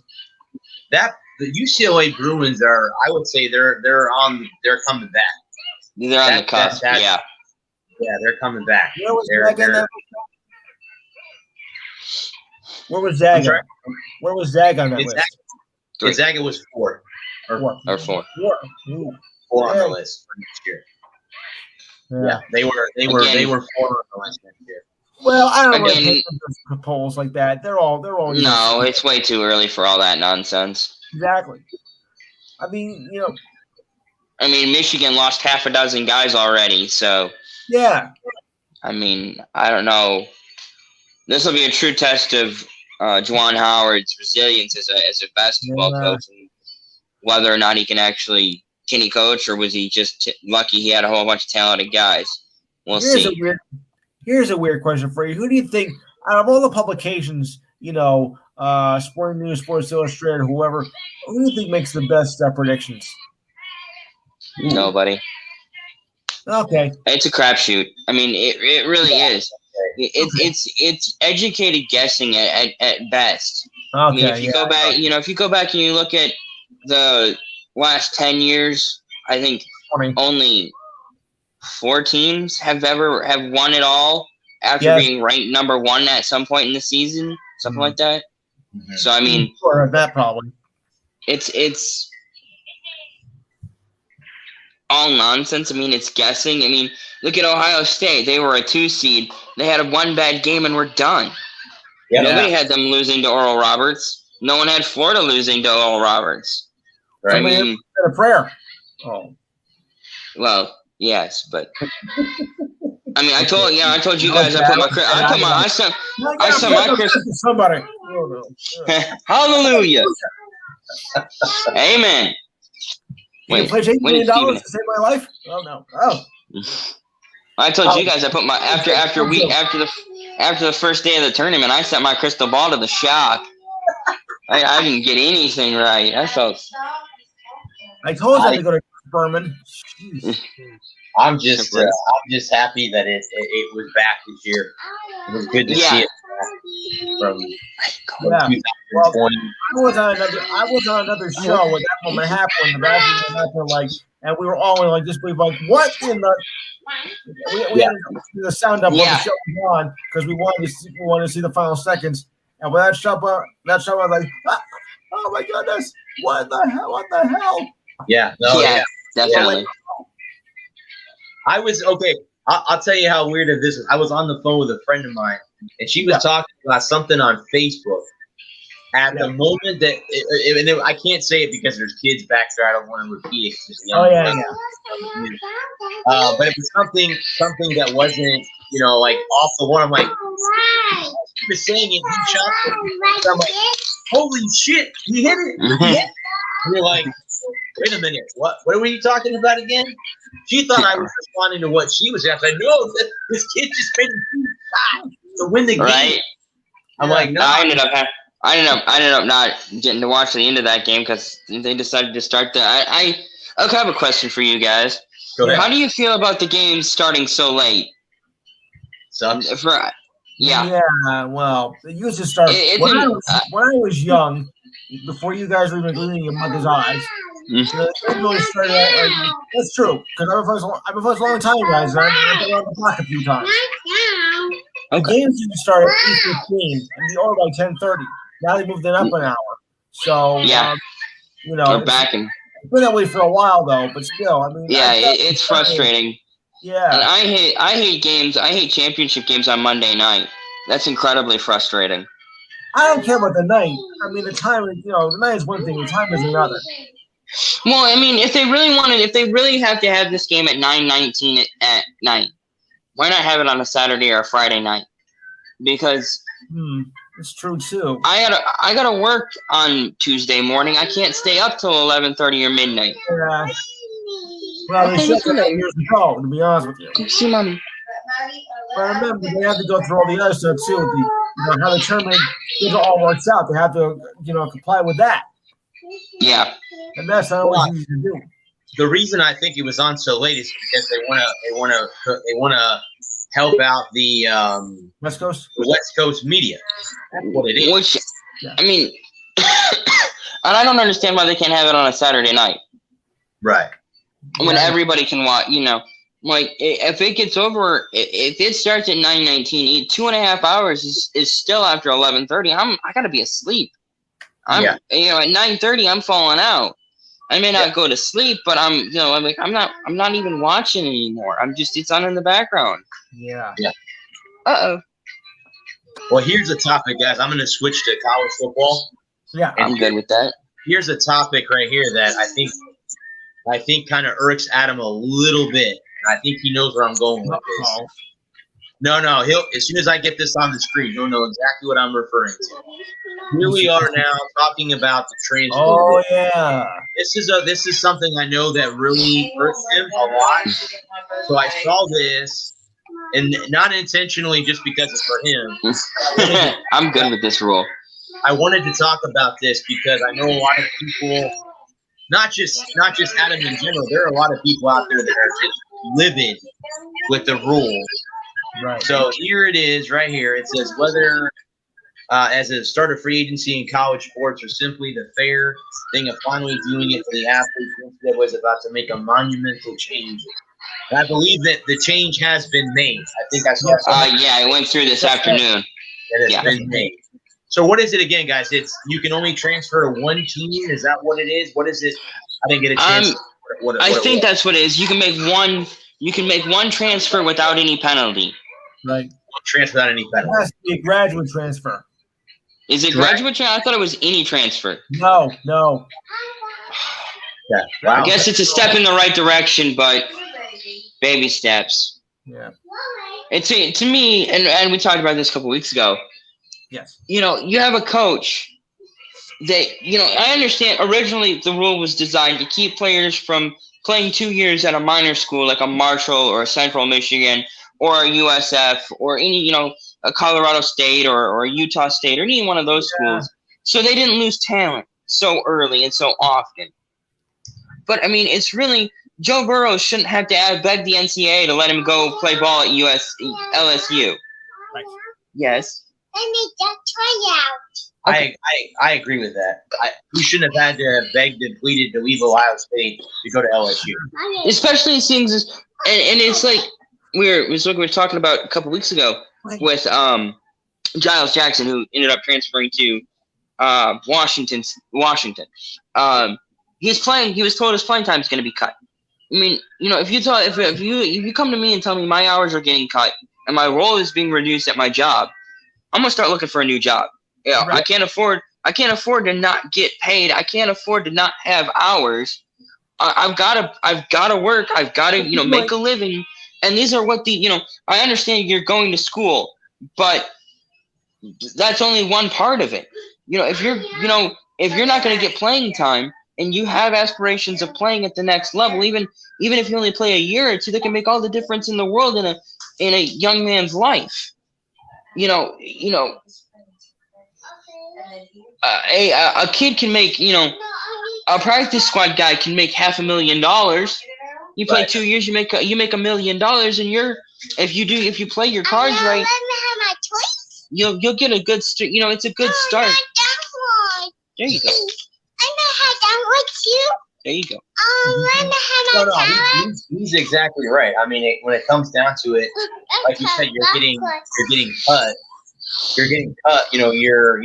UCLA Bruins are, I would say, they're coming back. They're on the cusp, yeah. Yeah, they're coming back. Where was Zaga? Where was Zaga on that list? Gonzaga was 4. Or 4. 4 on the list for next year. Yeah, they were 4 on the list next year. Well, I don't really Again, take those polls like that. They're all. no, it's way too early for all that nonsense. Exactly. I mean, I mean, Michigan lost half a dozen guys already, so yeah. I mean, I don't know. This will be a true test of Juwan Howard's resilience as a basketball coach, and whether or not he can he coach, or was he just lucky he had a whole bunch of talented guys? We'll see. Here's a weird question for you. Who do you think, out of all the publications, Sporting News, Sports Illustrated, whoever, who do you think makes the best predictions? Nobody. Okay. It's a crapshoot. I mean, it really is. It's educated guessing at best. Okay. I mean, if you go back, if you go back and you look at the last 10 years, I think 20. only 4 teams have won it all after being ranked number 1 at some point in the season, something like that. Mm-hmm. So I mean, sure, that probably. It's all nonsense. I mean, it's guessing. I mean, look at Ohio State. They were a 2 seed. They had one bad game and were done. Yeah. Nobody had them losing to Oral Roberts. No one had Florida losing to Oral Roberts. Right. I mean, a prayer. Oh. Well, yes, but I mean, I told you guys I sent my Christmas. Somebody. Hallelujah. Amen. You pledge $8 million to save my life? Oh no. Oh. I told you guys I put my after the first day of the tournament, I sent my crystal ball to the shop. I didn't get anything right. I told you to go to Berman. I'm just happy that it was back this year. It was good to see it from 2020. Well, I was on another show when that moment happened. The basketball happened, and we were all like, just like, what in the? We had the sound up when the show was on because we wanted to see the final seconds. And when that show was like, oh my goodness, what the hell? Yeah, definitely. I was okay. I'll tell you how weird this is. I was on the phone with a friend of mine, and she was talking about something on Facebook. At the moment that I can't say it because there's kids back there. I don't want to repeat it. But it was something that wasn't, like off the one. I'm like, he was saying it. He shot it. I'm like, holy shit, he hit it. And you're like, wait a minute, what were you talking about again? She thought I was responding to what she was asking. No, this kid just made a shot to win the game. Right. I'm like, no. I ended up not getting to watch the end of that game because they decided to start I have a question for you guys. Go ahead. How do you feel about the game starting so late? Sucks. Yeah, well, it used to start when I was young, before you guys were even gleaming your mother's eyes. It really started out, that's true, because I've been for a long time, guys. I've been around the block a few times. The games used to start at 8:15 and be over by 10:30. Now they moved it up an hour. So, we're back in. It's been that way for a while, though, but still, I mean. Yeah, it's frustrating. Yeah. And I hate games. I hate championship games on Monday night. That's incredibly frustrating. I don't care about the night. I mean, the time, the night is one thing, the time is another. Well, I mean, if they really have to have this game at 9:19 at night, why not have it on a Saturday or a Friday night? Because it's true too. I gotta work on Tuesday morning. I can't stay up till 11:30 or midnight. Yeah. Well, they said that years ago, to be honest with you. See, Mommy. But remember, they have to go through all the other stuff too. How the tournament all works out. They have to, comply with that. Yeah. And that's not always easy to do. The reason I think it was on so late is because they want to help out the West Coast media. That's what it is. Which, I mean, and I don't understand why they can't have it on a Saturday night. Right. When everybody can watch, like if it gets over, if it starts at 9:19, 2.5 hours is still after 11:30. I gotta be asleep. At 9:30, I'm falling out. I may not go to sleep, but I'm not even watching anymore. It's on in the background. Yeah. Yeah. Uh-oh. Well, here's a topic, guys. I'm going to switch to college football. Yeah. I'm good with that. Here's a topic right here that I think kind of irks Adam a little bit. I think he knows where I'm going with this. Uh-oh. No, he'll as soon as I get this on the screen, he'll know exactly what I'm referring to. Here we are now talking about the transfer. Oh yeah. This is something I know that really hurts him a lot. So I saw this, and not intentionally, just because it's for him. I'm good with this rule. I wanted to talk about this because I know a lot of people, not just Adam in general. There are a lot of people out there that are just living with the rule. Right. So here it is, right here. It says whether as a start of free agency in college sports or simply the fair thing of finally doing it for the athletes, that was about to make a monumental change. And I believe that the change has been made. I think I saw something Yeah, I went through this afternoon. that has been made. So what is it again, guys? It's you can only transfer to one team. Is that what it is? What is it? I didn't get a chance. I think that's what it is. You can make one transfer without any penalty. Right. Transfer without any It penalty. has to be a graduate transfer. Is it graduate transfer? I thought it was any transfer. No. Yeah. Wow. I guess it's a step in the right direction, but baby steps. Yeah. It's to me, and we talked about this a couple weeks ago. Yes. You have a coach that, I understand originally the rule was designed to keep players from playing 2 years at a minor school like a Marshall or a Central Michigan or a USF or any, a Colorado State or a Utah State or any one of those schools. So they didn't lose talent so early and so often. But, I mean, it's really Joe Burrow shouldn't have to beg the NCAA to let him go play ball at LSU. Right. Yes. Let me just try out. I agree with that. He shouldn't have had to have begged and pleaded to leave Ohio State to go to LSU. Especially seeing this, and it's like we were talking about a couple weeks ago with Giles Jackson, who ended up transferring to Washington. He's playing. He was told his playing time is going to be cut. I mean, if you come to me and tell me my hours are getting cut and my role is being reduced at my job, I'm gonna start looking for a new job. Yeah, right. I can't afford to not get paid. I can't afford to not have hours. I've gotta work. I've gotta make a living. And these are what I understand you're going to school, but that's only one part of it. If you're not gonna get playing time and you have aspirations of playing at the next level, even if you only play a year or two, that can make all the difference in the world in a young man's life. A kid can make, a practice squad guy can make $500,000. You play 2 years, you make $1 million, and if you play your cards right, you'll get a good start. It's a good start. There you go. There you go. He's exactly right. I mean, when it comes down to it, like you said, you're getting cut. You're getting cut. You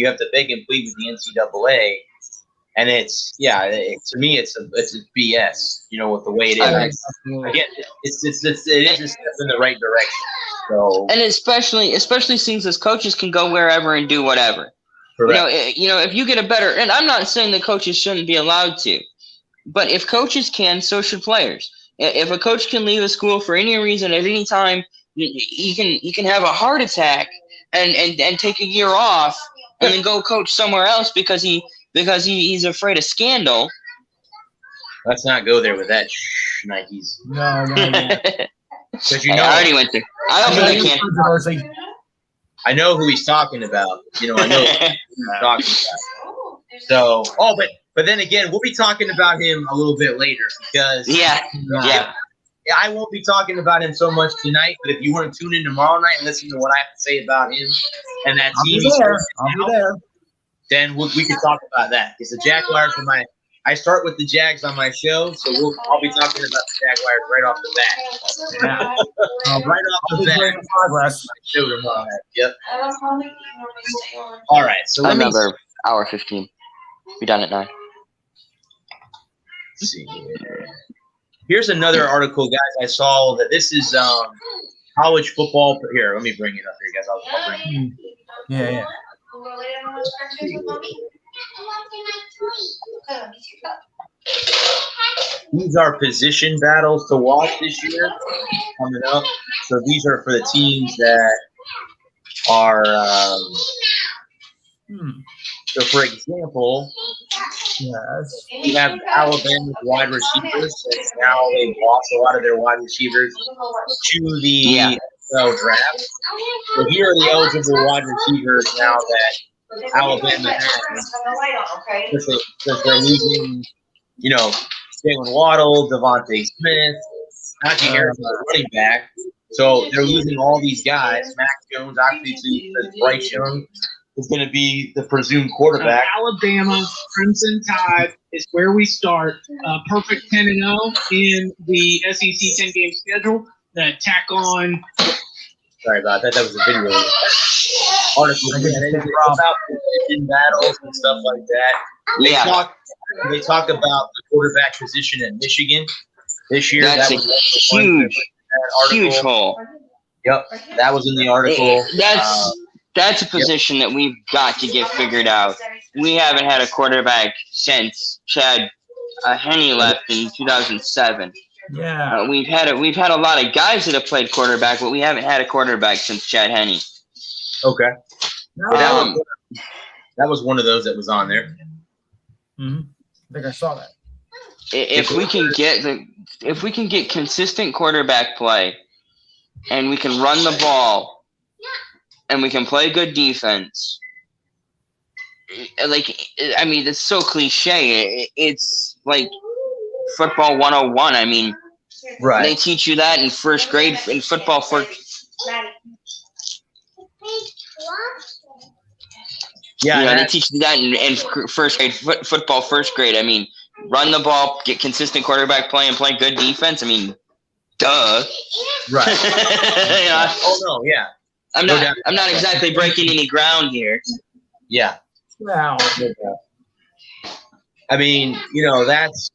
have to beg and plead with the NCAA, and to me, it's a BS. With the way it is. Again, it is a step in the right direction. So, and especially since as coaches can go wherever and do whatever. Correct. If you get a better, and I'm not saying that coaches shouldn't be allowed to, but if coaches can, so should players. If a coach can leave a school for any reason at any time, he can have a heart attack and take a year off and then go coach somewhere else because he's afraid of scandal. Let's not go there with that, Nikes. No. Because I already went there. I don't think they can. I know who he's talking about. I know who he's talking about. So, but then again, we'll be talking about him a little bit later because I won't be talking about him so much tonight. But if you want to tune in tomorrow night and listen to what I have to say about him and that team, I'll be there. Then we can talk about that. Because the Jaguars I start with the Jags on my show, so I'll be talking about the Jaguars right off the bat. Yeah. Right off the bat. Progress. Show tomorrow night. Yep. All right. So another hour 15. Be done at 9. Let's see. Here's another article, guys. I saw that this is college football. Here, let me bring it up here, guys. I'll bring it. Yeah. These are position battles to watch this year coming up. So these are for the teams that are. So, for example, Yes. we have Alabama's wide receivers. Since now they've lost a lot of their wide receivers to the NFL draft. So here are the eligible wide receivers now that Alabama has. Since they're losing, Jalen Waddle, Devontae Smith, Najee Harris, running back. So they're losing all these guys. Mac Jones, obviously, Bryce Young is going to be the presumed quarterback. Alabama Crimson Tide is where we start. Perfect 10-0 in the SEC 10-game schedule. That tack on. Sorry about that. That was a video article. About position battles and stuff like that. They talk about the quarterback position at Michigan this year. That's a huge hole. Yep, that was in the article. That's a position that we've got to get figured out. We haven't had a quarterback since Chad Henne left in 2007. Yeah, we've had a lot of guys that have played quarterback, but we haven't had a quarterback since Chad Henne. Okay, that was one of those that was on there. I think I saw that. If we can get consistent quarterback play, and we can run the ball, and we can play good defense, it's so cliche. It's like football 101. I mean, right? They teach you that in first grade in football. They teach you that in first grade football. First grade. I mean, run the ball, get consistent quarterback play, and play good defense. I mean, duh. Right. Oh no, yeah. I'm not exactly breaking any ground here. Yeah. Wow. I mean, that's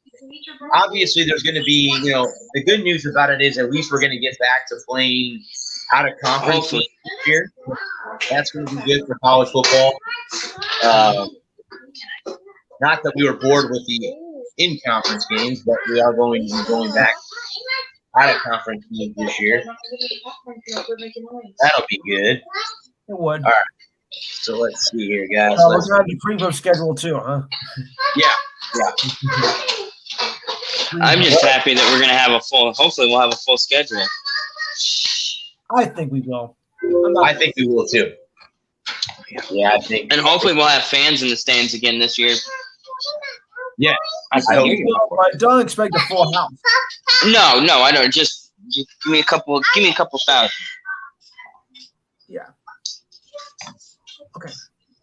obviously there's going to be, the good news about it is at least we're going to get back to playing out of conference this year. That's going to be good for college football. Not that we were bored with the in-conference games, but we are going to be going back out of conference games this year. That'll be good. It would. All right. So let's see here, guys. We're going to have the pre-book schedule too, huh? Yeah. I'm just happy that we're going to have hopefully we'll have a full schedule. I think we will. I think we will too. Yeah, I think. And hopefully we'll have fans in the stands again this year. Yeah. I don't expect a full house. No, I don't. Just give me a couple thousand. Yeah. Okay.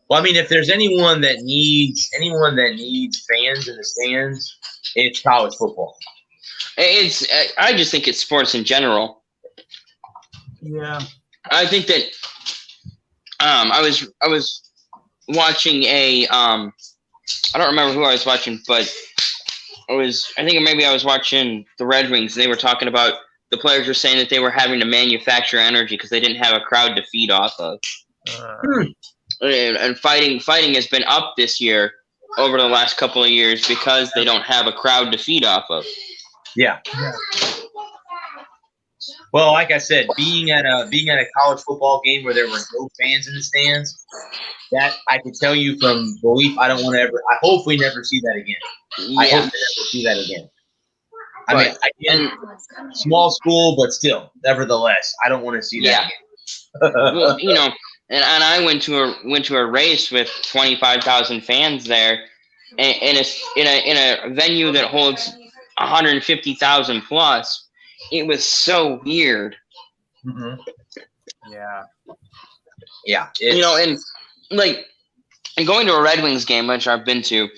Well, I mean, if there's anyone that needs fans in the stands, it's college football. I just think it's sports in general. Yeah. I think that I was watching I don't remember who I was watching, but I was watching the Red Wings, and they were talking about the players were saying that they were having to manufacture energy because they didn't have a crowd to feed off of. And fighting has been up this year over the last couple of years because they don't have a crowd to feed off of. Yeah. Well, like I said, being at a college football game where there were no fans in the stands, that I can tell you from belief, I hope we never see that again. Yeah. I hope we never see that again. I mean, small school, but still, nevertheless, I don't want to see that again. Well, and I went to a race with 25,000 fans there, in a venue that holds 150,000 plus. It was so weird. Mm-hmm. Yeah. Yeah. And going to a Red Wings game, which I've been to,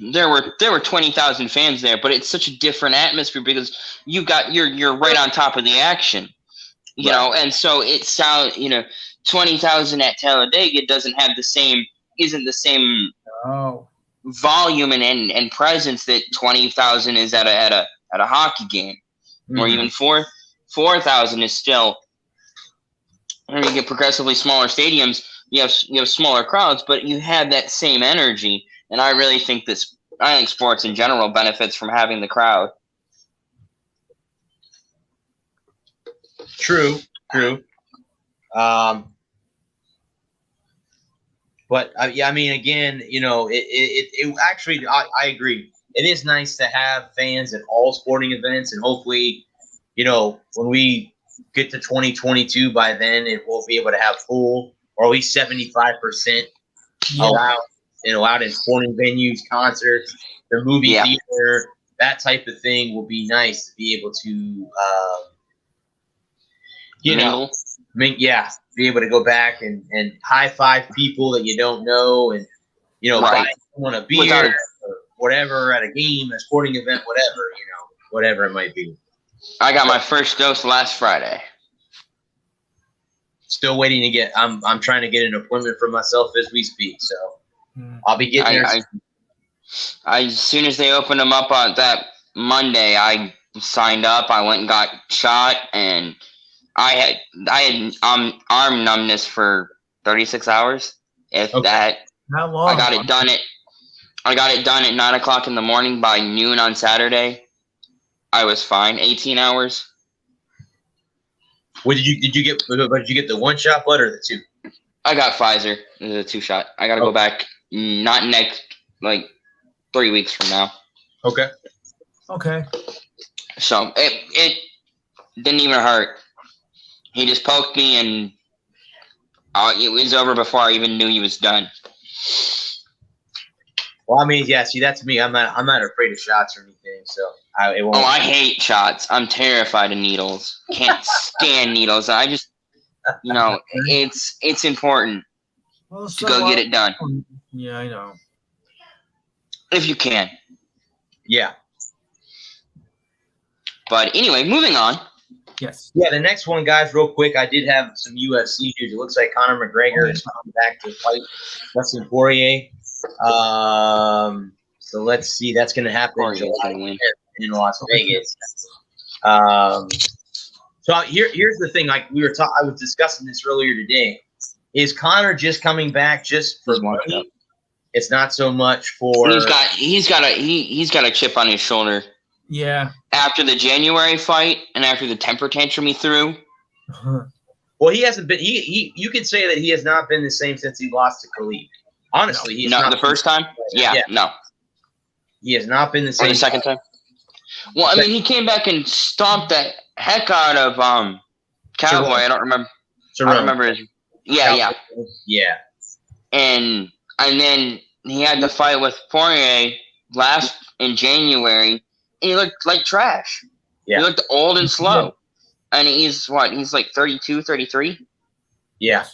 there were 20,000 fans there, but it's such a different atmosphere because you're right on top of the action, you know, and so it sounds, 20,000 at Talladega isn't the same volume and presence that 20,000 is at a hockey game, or even 4,000 is still when you get progressively smaller stadiums, you have smaller crowds, but you have that same energy. And I really think I think sports in general benefits from having the crowd. True. But yeah, I mean, again, it actually, I agree. It is nice to have fans at all sporting events, and hopefully, when we get to 2022, by then it will be able to have full or at least 75% allowed in sporting venues, concerts, the movie theater, that type of thing will be nice to be able to, be able to go back and high five people that you don't know, and buy someone a beer or whatever at a game, a sporting event, whatever it might be. I got my first dose last Friday. Still waiting to get. I'm trying to get an appointment for myself as we speak, so I'll be getting there. As soon as they opened them up on that Monday, I signed up. I went and got shot, and I had arm numbness for 36 hours. If that, how long? I got it done at 9 o'clock in the morning. By noon on Saturday, I was fine. 18 hours. What did you get? Did you get the 1 shot blood or the 2? I got Pfizer, the 2 shot. I got to go back. Not next, 3 weeks from now. Okay. So it didn't even hurt. He just poked me, and it was over before I even knew he was done. Well, I mean, yeah. See, that's me. I'm not afraid of shots or anything. So it won't. I hate shots. I'm terrified of needles. Can't stand needles. I just, it's important to go get it done. Yeah, I know. If you can. Yeah. But anyway, moving on. Yes. Yeah, the next one, guys, real quick. I did have some UFC news. It looks like Conor McGregor is coming back to fight Dustin Poirier. So let's see. That's going to happen July 10th in Las Vegas. So here's the thing. Like I was discussing this earlier today. Is Conor just coming back just for money? It's not so much for. He's got a chip on his shoulder. Yeah. After the January fight and after the temper tantrum he threw. Well, he hasn't been. You could say that he has not been the same since he lost to Khalid. Honestly, he's not the first time. Yeah, no. He has not been the same. Or the second time. Well, I mean, he came back and stomped the heck out of Cowboy. I don't remember. I don't remember his. Yeah. And then he had the fight with Poirier in January. And he looked like trash. Yeah. He looked old and slow. And he's what? He's like 32, 33? Yeah.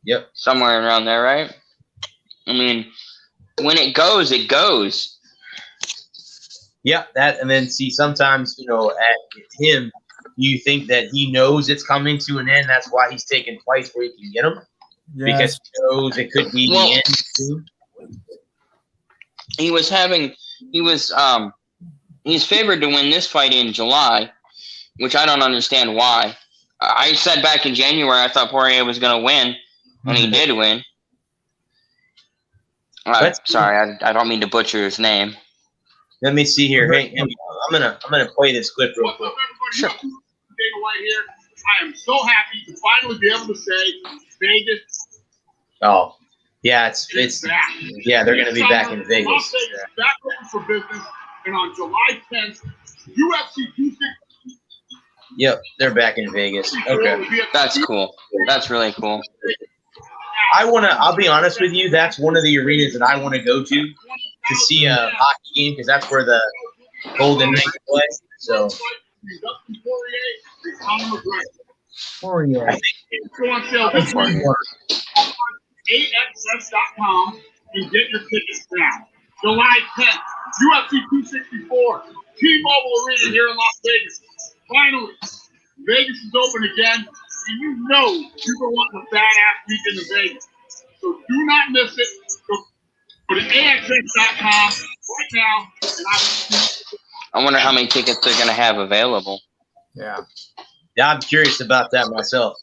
Yep. Somewhere around there, right? I mean, when it goes, it goes. Yeah, and then see, sometimes, at him, you think that he knows it's coming to an end. That's why he's taking fights where he can get them. Yes. Because he knows it could be the end too. He's favored to win this fight in July, which I don't understand why. I said back in January I thought Poirier was going to win, and he did win. Sorry, I don't mean to butcher his name. Let me see here. Hey, I'm gonna play this clip real quick. Sure. Dana White here. I am so happy to finally be able to say Vegas. Oh, yeah, it's back. Yeah, they're gonna be back in Vegas. Las Vegas back open for business, and on July 10th, UFC 260. Yep, they're back in Vegas. Okay, that's cool. That's really cool. I'll be honest with you, that's one of the arenas that I want to go to see a hockey game, because that's where the Golden Knights play. So Poirier. I think it's on sale this week. AXS.com and get your tickets now. July 10th, UFC 264, T-Mobile Arena here in Las Vegas. Finally, Vegas is open again, and you know you're going to want a badass weekend in Vegas. So do not miss it. Go to AXS.com right now. And I wonder how many tickets they're going to have available. Yeah. Yeah, I'm curious about that myself.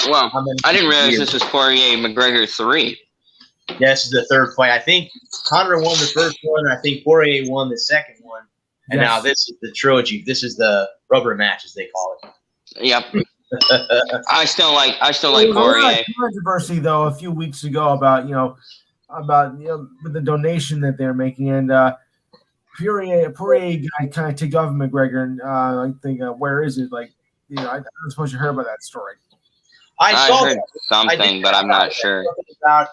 Well, I didn't realize this was Poirier McGregor 3. Yeah, this is the third fight. I think Conor won the first one. I think Poirier won the second one. And now this is the trilogy. This is the rubber match, as they call it. Yep. I still like There was a lot Poirier. of controversy though a few weeks ago about the donation that they're making, and Poirier kind of took off McGregor, and I think where is it? Like, I was supposed to hear about that story. I saw heard something, but I'm not sure. About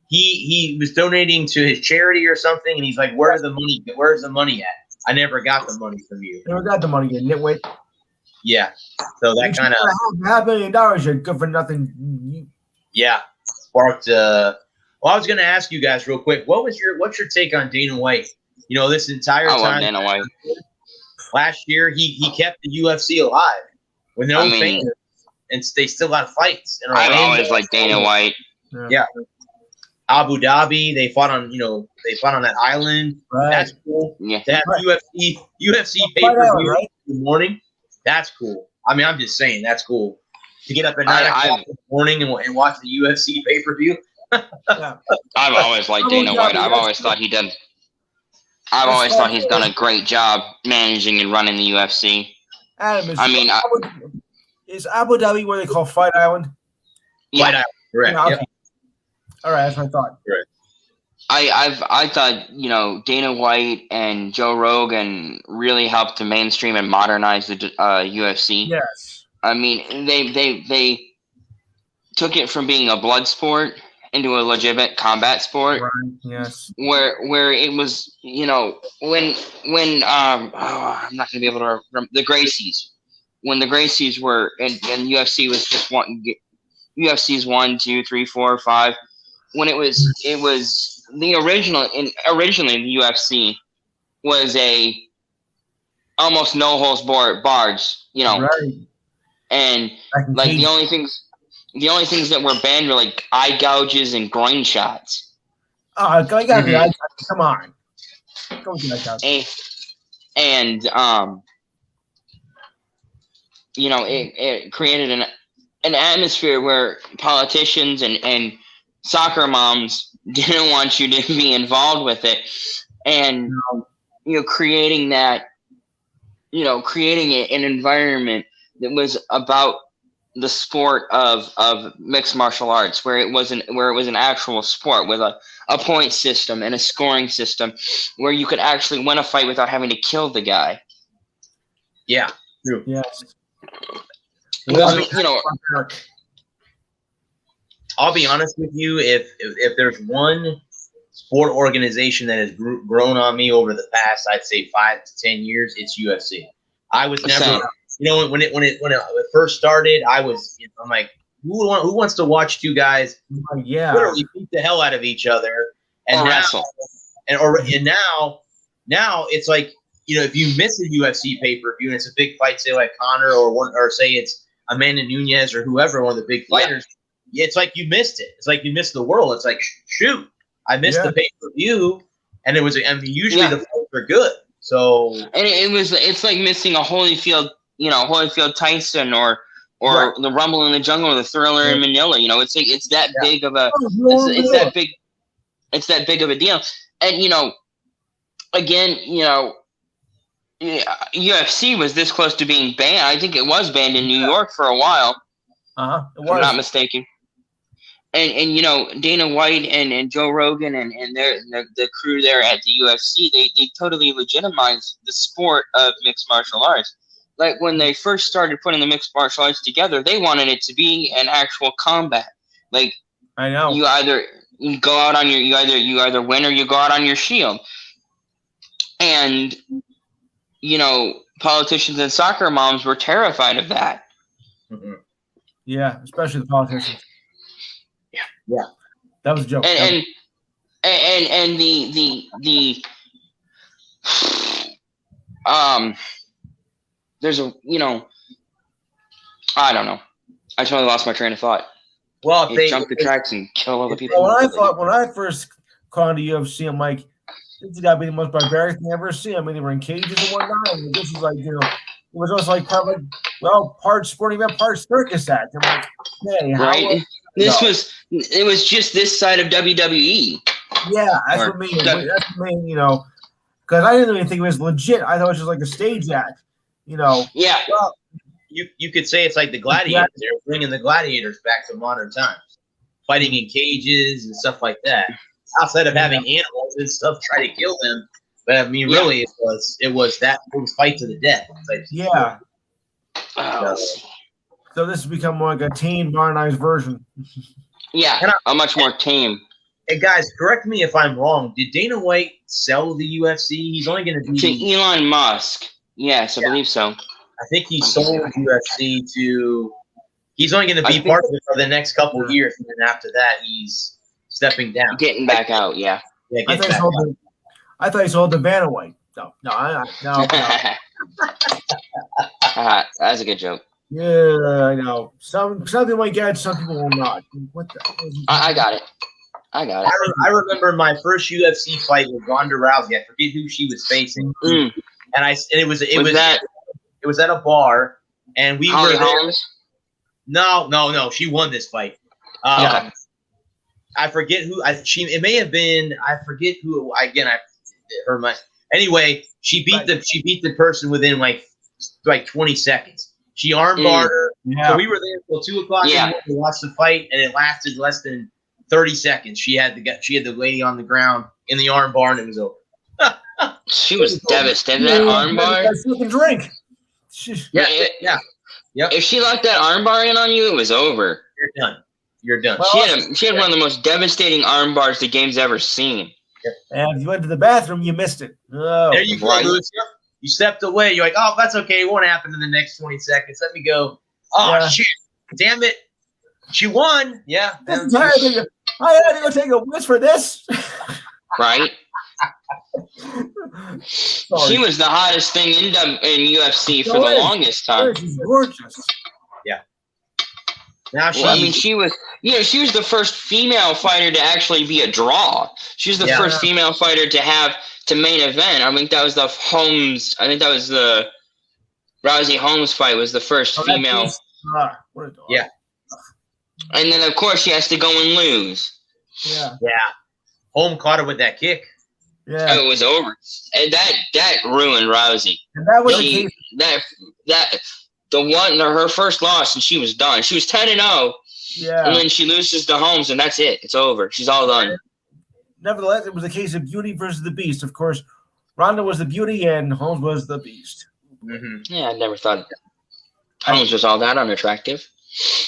he was donating to his charity or something, and he's like, "Where's the money? Where's the money at? I never got the money from you." Never got the money yet, nitwit. Yeah. So that kind of $500 million. You're good for nothing. sparked. Well, I was going to ask you guys real quick. What's your take on Dana White? This entire I love time Dana White. last year, he kept the UFC alive with no fans, and they still got fights. I've always liked Dana White. Yeah. Abu Dhabi, they fought on that island. Right. That's cool. Yeah. They have UFC pay-per-view in the morning. That's cool. I mean, I'm just saying that's cool. To get up at 9 o'clock in the morning and watch the UFC pay-per-view. I've always liked Dana White. I've always thought he's done a great job managing and running the UFC. Adam, is Abu Dhabi what they call Fight Island? Yeah. Fight Island, correct. Yeah, okay. Yep. All right, that's what I thought. Correct. I thought Dana White and Joe Rogan really helped to mainstream and modernize the UFC. Yes. I mean, they took it from being a blood sport into a legitimate combat sport. Right. Yes. Where it was, when I'm not gonna be able to remember the Gracies, when the Gracies were and UFC was just UFC's 1, 2, 3, 4, 5. When it was the originally the UFC was a almost no holds barred, Right. and like the only things that were banned were like eye gouges and groin shots. Oh, come on. Go with that couch. And it created an atmosphere where politicians and soccer moms didn't want you to be involved with it, and creating an environment that was about the sport of mixed martial arts, where it was an actual sport with a point system and a scoring system, where you could actually win a fight without having to kill the guy. Yeah, true. Yes. I'll be honest with you. If there's one sport organization that has grown on me over the past, I'd say 5 to 10 years, it's UFC. I was never, when it first started, I'm like, who wants to watch two guys literally beat the hell out of each other and wrestle? And now it's like, if you miss a UFC pay-per-view and it's a big fight, say like Conor or say it's Amanda Nunes or whoever, one of the big fighters. Yeah. It's like you missed it. It's like you missed the world. It's like, shoot, I missed the pay-per-view, and it was. I mean, usually the fights are good. So and it's like missing a Holyfield Tyson or the Rumble in the Jungle or the Thriller in Manila. It's that big of a it's that big of a deal. And again, UFC was this close to being banned. I think it was banned in New York for a while. It was. If I'm not mistaken. And Dana White and Joe Rogan and the crew there at the UFC, they totally legitimized the sport of mixed martial arts. Like when they first started putting the mixed martial arts together, they wanted it to be an actual combat. Like I know you either go out on you either win or you go out on your shield. And politicians and soccer moms were terrified of that. Mm-hmm. Yeah, especially the politicians. Yeah, that was a joke. And there's a I don't know. I totally lost my train of thought. Well, they jump the tracks and kill all the people. When I first caught on to UFC, I'm like, this has got to be the most barbaric thing I've ever seen. I mean, they were in cages and whatnot. And this is like, was also like part sporting event, part circus act. I'm like, hey, Right. It was just this side of WWE. Yeah, that's what made it, because I didn't even think it was legit. I thought it was just like a stage act, Yeah. Well, you could say it's like the gladiators. They're bringing the gladiators back to modern times, fighting in cages and stuff like that. Outside of having animals and stuff try to kill them, but I mean, really, it was fight to the death. Yeah. Oh. So this has become more like a teen modernized version. Yeah, a much more tame. Hey guys, correct me if I'm wrong. Did Dana White sell the UFC? He's only going to be to Elon Musk. Yes, I believe so. I think he sold UFC to. He's only going to be part of it for the next couple of years, and then after that, he's stepping down, getting back out. Yeah. I thought he sold the Bantamweight. No. That's a good joke. Yeah, I know. Some people might get, some people will not. What the? I got it. I remember my first UFC fight with Ronda Rousey. I forget who she was facing, and it was at a bar, and we Holly were there. Holmes? No. She won this fight. Okay. I forget who. It may have been. I forget who. Again, Anyway, she beat the person within like 20 seconds. She armbarred her. Yeah. So we were there until 2 o'clock in the morning to watch the fight, and it lasted less than 30 seconds. She had the lady on the ground in the armbar, and it was over. She was devastated. That armbar. Drink. Yeah. If she locked that armbar in on you, it was over. You're done. Well, she had one of the most devastating armbars the game's ever seen. And if you went to the bathroom, you missed it. Oh. There you go, Lewis. You stepped away. You're like, oh, that's okay. It won't happen in the next 20 seconds. Let me go. Oh, shit. Damn it. She won. Yeah. I had to go take a whiz for this. Right? She was the hottest thing in UFC for the longest time. She's gorgeous. Yeah. Now she was the first female fighter to actually be a draw. She was the first female fighter to main event. I think that was the Rousey Holmes fight was the first female. Yeah. And then of course she has to go and lose. Yeah. Holmes caught her with that kick. Yeah. It was over. And that ruined Rousey. And that was the case. Her first loss, and she was done. She was 10-0. Yeah. And then she loses to Holmes, and that's it. It's over. She's all done. Nevertheless, it was a case of beauty versus the beast. Of course, Ronda was the beauty, and Holmes was the beast. Mm-hmm. Yeah, I never thought Holmes was all that unattractive.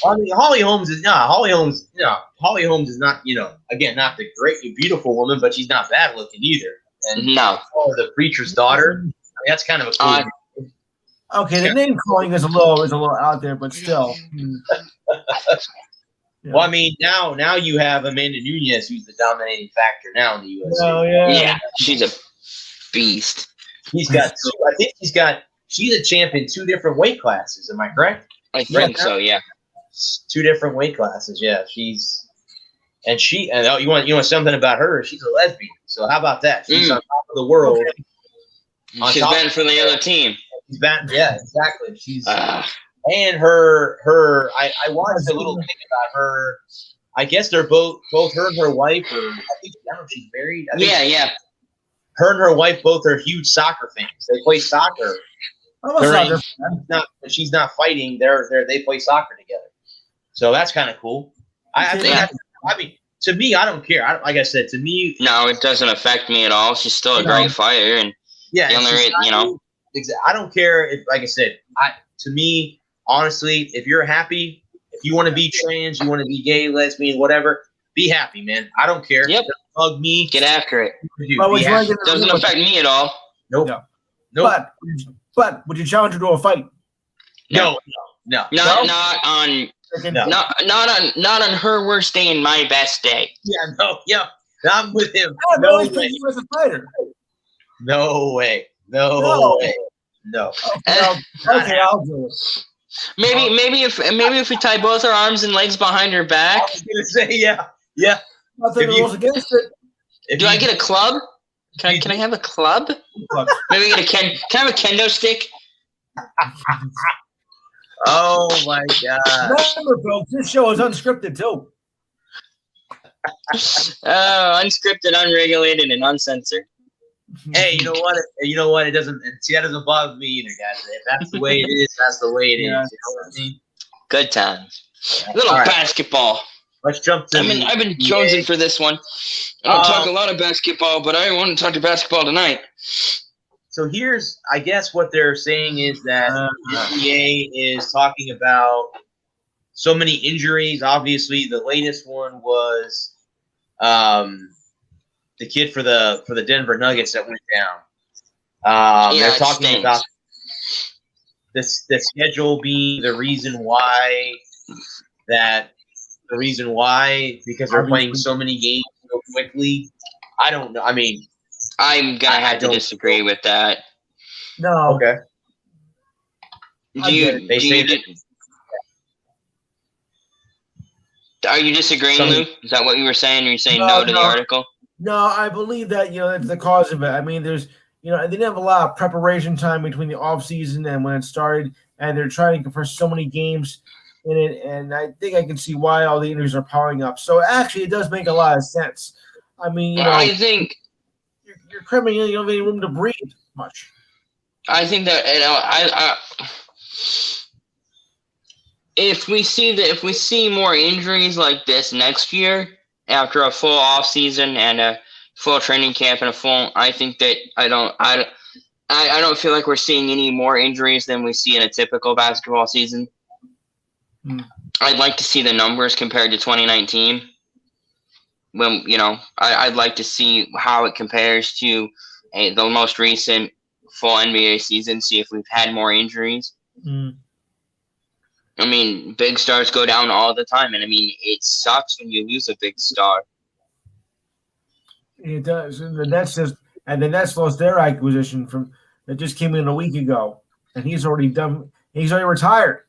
I mean, Holly Holmes is not, again, not the great, beautiful woman, but she's not bad looking either. And the preacher's daughter. I mean, that's kind of a cool. Okay, the name calling is a little out there, but still. Well, I mean, now you have Amanda Nunes, who's the dominating factor now in the UFC. Oh yeah. Yeah, she's a beast. She's a champ in 2 different weight classes. Am I correct? I think so. Yeah. 2 different weight classes. Yeah, you want something about her? She's a lesbian. So how about that? She's on top of the world. Okay. She's been for the other team. Yeah, exactly. She's and her. I watched a little thing about her. I guess they're both her and her wife. I don't know if she's married. Yeah. Her and her wife both are huge soccer fans. They play soccer. She's not fighting. They play soccer together. So that's kind of cool. I mean, to me, I don't care. Like I said, to me, no, it doesn't affect me at all. She's still a great fighter, and I don't care if, like I said, to me, honestly, if you're happy, if you want to be trans, you want to be gay, lesbian, whatever, be happy, man. I don't care. Yep. Don't hug me. Get after it. Doesn't affect me at all. Nope. But would you challenge her to a fight? No. Not on her worst day and my best day. Yeah. I'm with him. No way. You as a fighter. No way. No way. No. Okay, I'll do it. Maybe if we tie both her arms and legs behind her back. I was gonna say yeah. Nothing rules against it. Do I get a club? Can I have a club? Maybe can I have a kendo stick? Oh my God! Remember, folks, this show is unscripted too. Unscripted, unregulated, and uncensored. Hey, you know what? You know what? It doesn't. See, that doesn't bother me either, guys. If that's the way it is, that's the way it is. You know what I mean? Good times. Little All right. basketball. Let's jump to. I've been jonesing for this one. I don't talk a lot of basketball, but I want to talk to basketball tonight. So here's, I guess, what they're saying is that the NBA is talking about so many injuries. Obviously, the latest one was the kid for the Denver Nuggets that went down. They're talking about the schedule being the reason why because they're playing so many games so quickly. I don't know. I mean, I'm gonna have to disagree with that. No. Okay. Are you disagreeing, Lou? Is that what you were saying? Are you saying no to the article? No, I believe that that's the cause of it. I mean, there's they didn't have a lot of preparation time between the off season and when it started, and they're trying to for so many games in it, and I think I can see why all the injuries are piling up. So actually, it does make a lot of sense. I mean, I think you're criminal. You don't have any room to breathe much. I think that if we see more injuries like this next year after a full off season and a full training camp and I think that I don't feel like we're seeing any more injuries than we see in a typical basketball season. I'd like to see the numbers compared to 2019. When I'd like to see how it compares to the most recent full NBA season. See if we've had more injuries. I mean, big stars go down all the time, and I mean, it sucks when you lose a big star. It does, and the Nets lost their acquisition that just came in a week ago, and he's already done. He's already retired.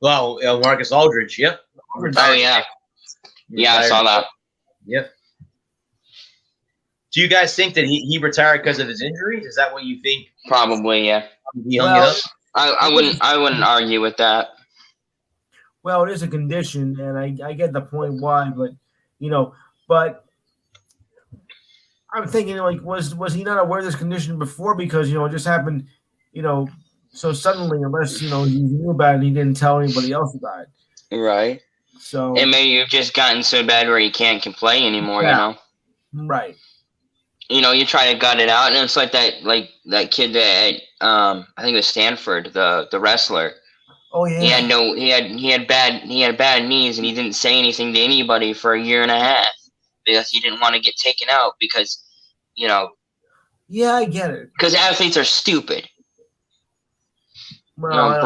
Well, Marcus Aldridge, yep. Oh yeah, I saw that. Yep. Do you guys think that he retired because of his injuries? Is that what you think? Probably, yeah. He hung it up? I wouldn't argue with that. Well, it is a condition, and I get the point why, but I'm thinking was he not aware of this condition before because it just happened so suddenly unless he knew about it and he didn't tell anybody else about it. Right. So and maybe you've just gotten so bad where you can't play anymore. Right. You try to gut it out, and it's like that kid that I think it was Stanford, the wrestler. Oh yeah. He had bad knees, and he didn't say anything to anybody for a year and a half because he didn't want to get taken out because Yeah, I get it. Because athletes are stupid. Well,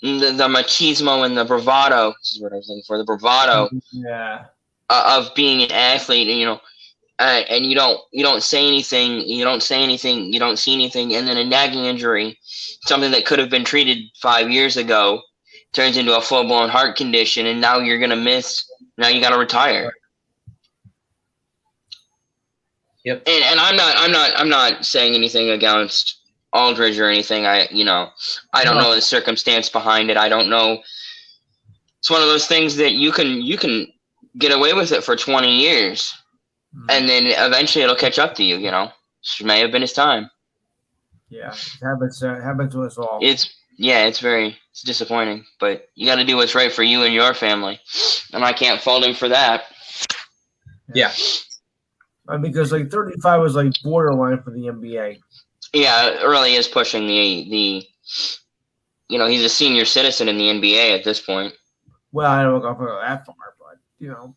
the machismo and the bravado. This is what I was looking for. The bravado. Yeah. Of being an athlete, and you don't say anything, you don't see anything, and then a nagging injury, something that could have been treated 5 years ago, turns into a full-blown heart condition, and now you're gonna miss. Now you got to retire. Yep. And I'm not saying anything against Aldridge or anything. I don't know the circumstance behind it. I don't know. It's one of those things that you can get away with it for 20 years. And then eventually it'll catch up to you, It may have been his time. Yeah, it happens to us all. It's disappointing, but you got to do what's right for you and your family. And I can't fault him for that. Yeah. Because 35 was borderline for the NBA. Yeah, it really is pushing the he's a senior citizen in the NBA at this point. Well, I don't go that far, but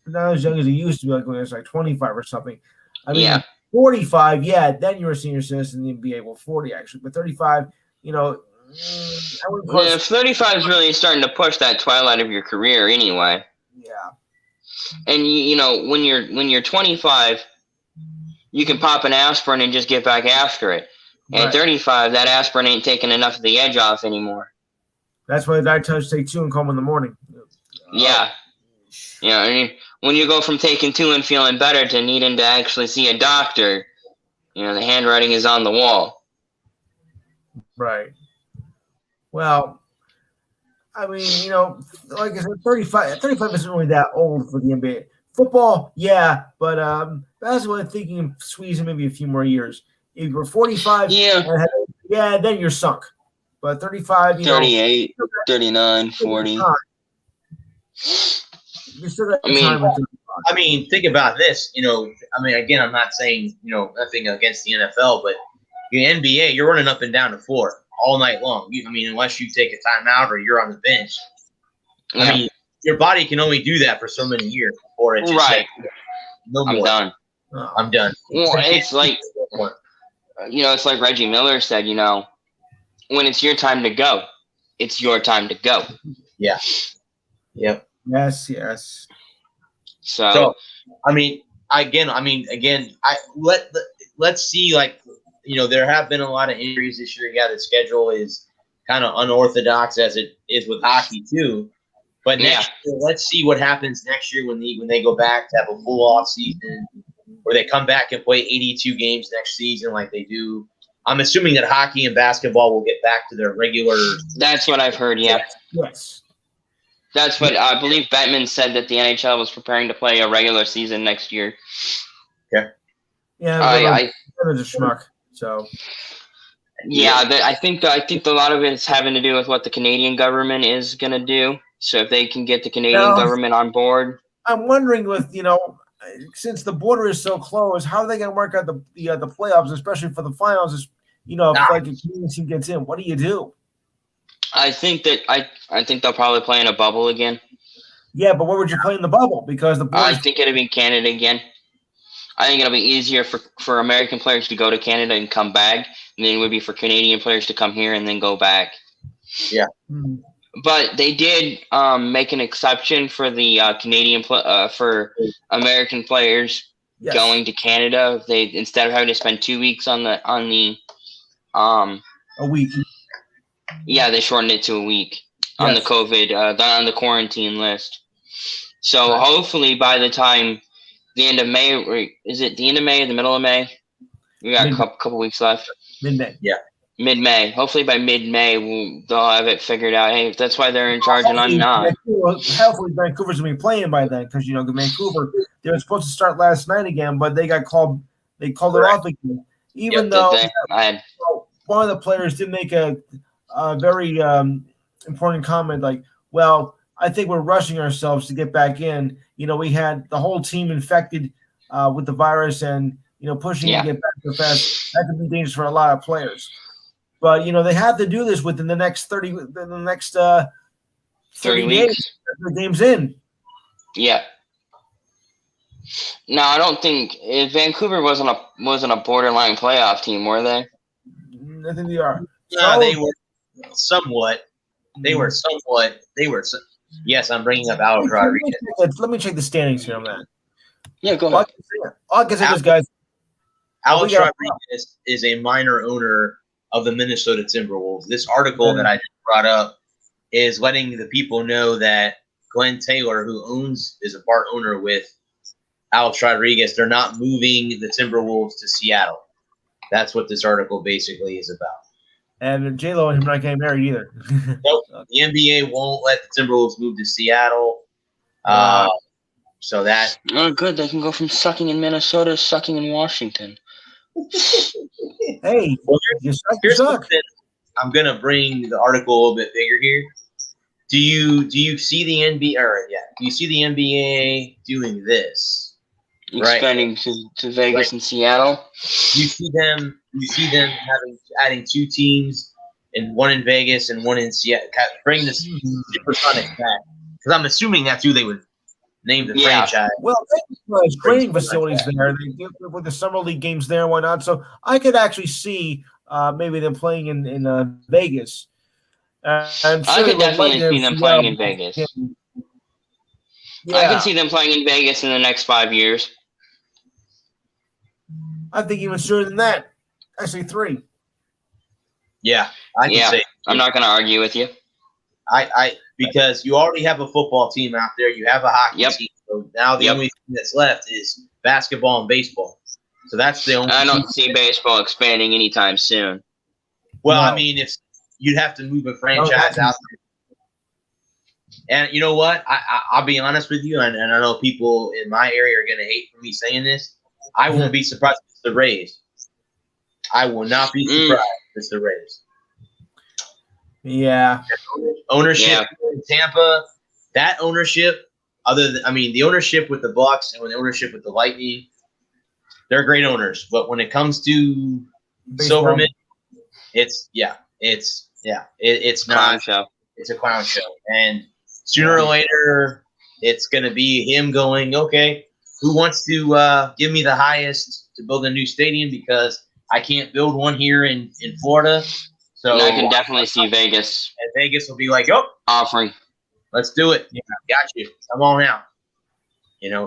not as young as he used to be, when he was 25 or something. I mean, 45, then you're a senior citizen in the NBA. Well, 40 actually, but 35, I wouldn't call 35 is really starting to push that twilight of your career anyway. Yeah. And when you're 25, you can pop an aspirin and just get back after it. At 35, that aspirin ain't taking enough of the edge off anymore. That's why I take 2 and call them in the morning. Yeah. I mean, when you go from taking 2 and feeling better to needing to actually see a doctor, the handwriting is on the wall. Right. Well, I mean, like I said, 35 isn't really that old for the NBA. Football, yeah, but basketball, I think you can squeeze in maybe a few more years. If you're 45, Yeah. Then you're sunk. But 35, 38, 39, 40. You still got time with it. I mean, think about this. Again, I'm not saying nothing against the NFL, but the NBA, you're running up and down the floor all night long. Unless you take a timeout or you're on the bench. Yeah. I mean, your body can only do that for so many years before it just Right. No I'm more. done. I'm done. Well, it's like it's like Reggie Miller said. When it's your time to go, it's your time to go. Yeah. Yep. Yes. So let's see. There have been a lot of injuries this year. Yeah, the schedule is kind of unorthodox as it is with hockey too. But next year, let's see what happens next year when they go back to have a full off season, or they come back and play 82 games next season like they do. I'm assuming that hockey and basketball will get back to their regular. That's what I've heard. Yeah. Yes. That's what I believe. Bettman said that the NHL was preparing to play a regular season next year. Okay. Yeah, I was a schmuck. So. Yeah, I think a lot of it is having to do with what the Canadian government is going to do. So if they can get the Canadian government on board, I'm wondering since the border is so close, how are they going to work out the playoffs, especially for the finals? If like a Canadian team gets in, what do you do? I think they'll probably play in a bubble again. Yeah, but where would you play in the bubble? Because I think it'll be Canada again. I think it'll be easier for American players to go to Canada and come back than it would be for Canadian players to come here and then go back. Yeah. Mm-hmm. But they did make an exception for the for American players going to Canada. They instead of having to spend 2 weeks on the a week. Yeah, they shortened it to a week on the COVID on the quarantine list. So hopefully by the time the end of May, or is it the end of May or the middle of May? We got a couple weeks left. Mid-May. Yeah. Mid-May. Hopefully by mid-May they'll have it figured out. Hey, that's why they're in charge and I'm not. Hopefully Vancouver's gonna be playing by then, because the Vancouver, they were supposed to start last night again, but they got called. They called it off again. Even though one of the players did make a very important comment, like, well, I think we're rushing ourselves to get back in. We had the whole team infected with the virus, and pushing to get back so fast, that could be dangerous for a lot of players. But they have to do this within the next 30 weeks. The game's in. Yeah. No, I don't think Vancouver wasn't a borderline playoff team, were they? I think they are. No, they were somewhat. Yes, I'm bringing up Alex Rodriguez. Let me check the standings here on that. Yeah, go ahead. All I can say is, guys, Alex Rodriguez is a minor owner of the Minnesota Timberwolves. This article that I just brought up is letting the people know that Glenn Taylor, who is a part owner with Alex Rodriguez, they're not moving the Timberwolves to Seattle. That's what this article basically is about. And J-Lo and him not getting married either. Nope. The NBA won't let the Timberwolves move to Seattle. So that. Oh, good. They can go from sucking in Minnesota to sucking in Washington. Hey, here's something. I'm gonna bring the article a little bit bigger here. Do you see the NBA? Do you see the NBA doing this? Expanding to Vegas and Seattle. You see them adding 2 teams, and one in Vegas and one in Seattle. Bring this Supersonics back, because I'm assuming that's who they would name the franchise. Well, there's training facilities there. They do with the summer league games there. Why not? So I could actually see maybe them playing in Vegas. I could definitely see them playing in Vegas. Yeah. I can see them playing in Vegas in the next 5 years. I think even sooner than that. Actually, 3. Yeah, I can say. I'm not going to argue with you. Because you already have a football team out there. You have a hockey team. So now the only thing that's left is basketball and baseball. So that's the only. I don't see baseball expanding anytime soon. Well, No. I mean, if you'd have to move a franchise out there. And you know what? I'll be honest with you, and I know people in my area are going to hate for me saying this. I won't be surprised if it's the Rays. I will not be surprised if it's the Rays. Yeah. Ownership in Tampa, that ownership, the ownership with the Bucks and the ownership with the Lightning, they're great owners. But when it comes to Silverman, it's Clown not. show. It's a clown show, and sooner or later, it's going to be him going, okay, who wants to give me the highest to build a new stadium because I can't build one here in Florida. So And I can definitely see Vegas. And Vegas will be like, oh, offering. Let's do it. Yeah, got you. Come on out.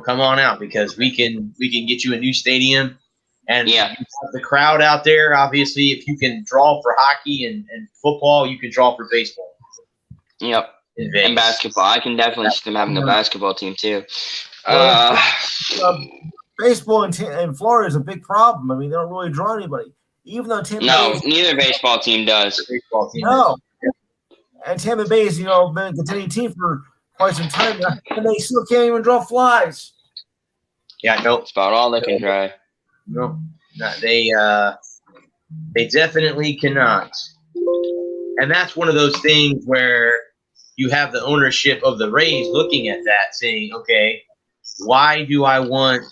Come on out because we can get you a new stadium. And you have the crowd out there. Obviously, if you can draw for hockey and football, you can draw for baseball. Yep. And basketball. I can definitely see them having a basketball team too. Baseball in Florida is a big problem. I mean, they don't really draw anybody. Even though Tampa Bay neither baseball team does. No. And Tampa Bay has, been a contending team for quite some time now, and they still can't even draw flies. Yeah, nope. It's about all they can try. No, they definitely cannot. And that's one of those things where you have the ownership of the Rays looking at that, saying, "Okay, why do I want